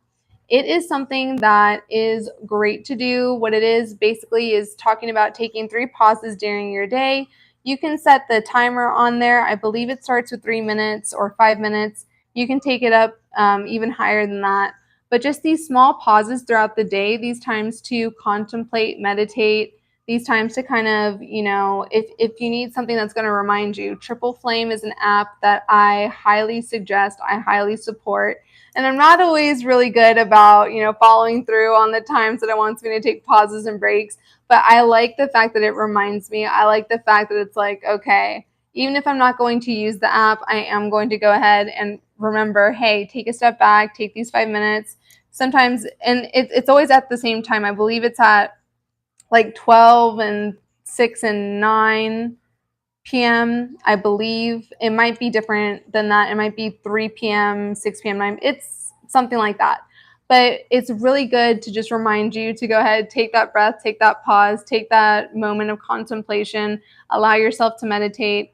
It is something that is great to do. What it is basically is talking about taking 3 pauses during your day. You can set the timer on there. I believe it starts with 3 minutes or 5 minutes. You can take it up even higher than that. But just these small pauses throughout the day, these times to contemplate, meditate, these times to kind of, if you need something that's going to remind you, Triple Flame is an app that I highly suggest, I highly support. And I'm not always really good about, following through on the times that it wants me to take pauses and breaks. But I like the fact that it reminds me. I like the fact that it's like, okay, even if I'm not going to use the app, I am going to go ahead and remember, hey, take a step back, take these 5 minutes. Sometimes, and it's always at the same time. I believe it's at like 12 and 6 and 9 p.m. I believe it might be different than that. It might be 3 p.m., 6 p.m., 9. It's something like that. But it's really good to just remind you to go ahead, take that breath, take that pause, take that moment of contemplation, allow yourself to meditate.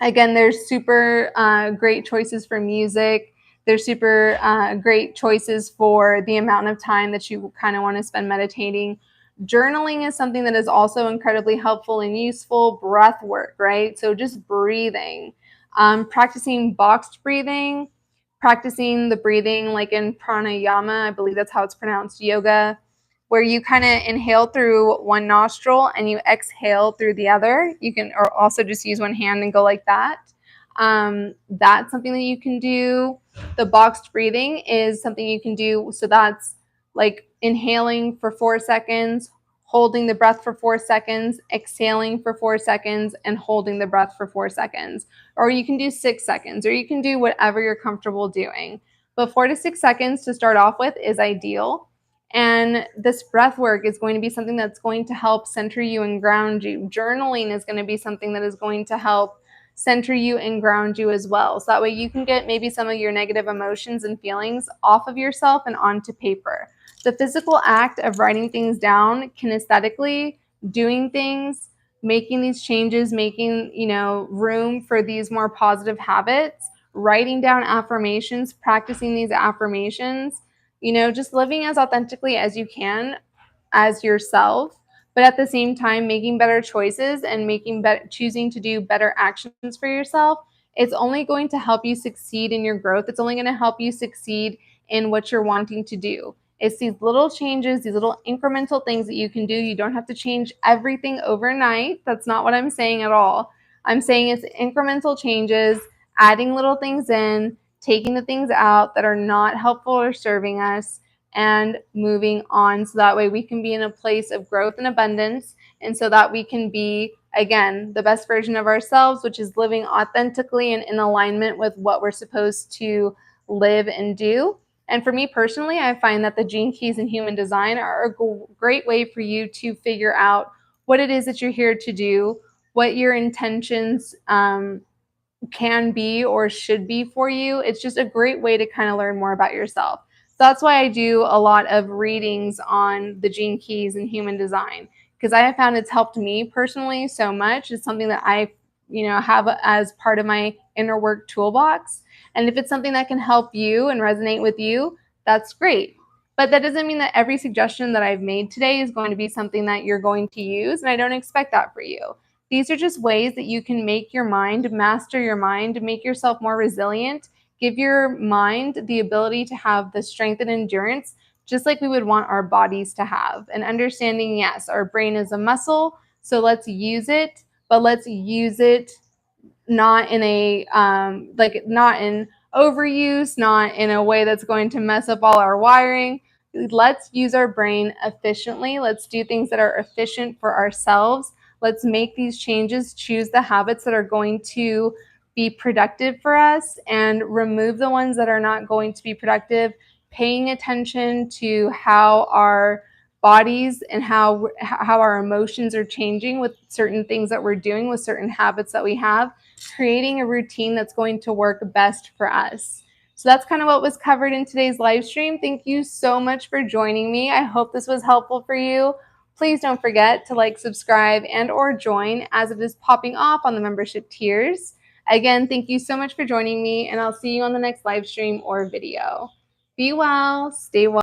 Again, there's super great choices for music. There's super great choices for the amount of time that you kind of want to spend meditating. Journaling is something that is also incredibly helpful and useful. Breath work, right? So just breathing, practicing boxed breathing, practicing the breathing like in pranayama. I believe that's how it's pronounced, yoga. where you kind of inhale through one nostril and you exhale through the other. You can or also just use one hand and go like that. That's something that you can do. The boxed breathing is something you can do. So that's like inhaling for 4 seconds, holding the breath for 4 seconds, exhaling for 4 seconds, and holding the breath for 4 seconds. Or you can do 6 seconds, or you can do whatever you're comfortable doing. But 4 to 6 seconds to start off with is ideal. And this breath work is going to be something that's going to help center you and ground you. Journaling is going to be something that is going to help center you and ground you as well. So that way you can get maybe some of your negative emotions and feelings off of yourself and onto paper. The physical act of writing things down, kinesthetically, doing things, making these changes, making, room for these more positive habits, writing down affirmations, practicing these affirmations, just living as authentically as you can as yourself, but at the same time making better choices and choosing to do better actions for yourself. It's only going to help you succeed in your growth. It's only going to help you succeed in what you're wanting to do. It's these little changes, these little incremental things that you can do. You don't have to change everything overnight. That's not what I'm saying at all. I'm saying it's incremental changes, adding little things in, taking the things out that are not helpful or serving us, and moving on, so that way we can be in a place of growth and abundance, and so that we can be, again, the best version of ourselves, which is living authentically and in alignment with what we're supposed to live and do. And for me personally, I find that the Gene Keys in Human Design are a great way for you to figure out what it is that you're here to do, what your intentions can be or should be for you. It's just a great way to kind of learn more about yourself. So that's why I do a lot of readings on the Gene Keys and Human Design, because I have found it's helped me personally so much. It's something that I, have as part of my inner work toolbox. And if it's something that can help you and resonate with you, that's great. But that doesn't mean that every suggestion that I've made today is going to be something that you're going to use, and I don't expect that for you. These are just ways that you can make your mind, master your mind, make yourself more resilient, give your mind the ability to have the strength and endurance, just like we would want our bodies to have. And understanding, yes, our brain is a muscle, so let's use it, but let's use it not in a not in overuse, not in a way that's going to mess up all our wiring. Let's use our brain efficiently. Let's do things that are efficient for ourselves. Let's make these changes, choose the habits that are going to be productive for us, and remove the ones that are not going to be productive, paying attention to how our bodies and how our emotions are changing with certain things that we're doing, with certain habits that we have, creating a routine that's going to work best for us. So that's kind of what was covered in today's live stream. Thank you so much for joining me. I hope this was helpful for you. Please don't forget to like, subscribe, and or join as it is popping off on the membership tiers. Again, thank you so much for joining me, and I'll see you on the next live stream or video. Be well, stay well.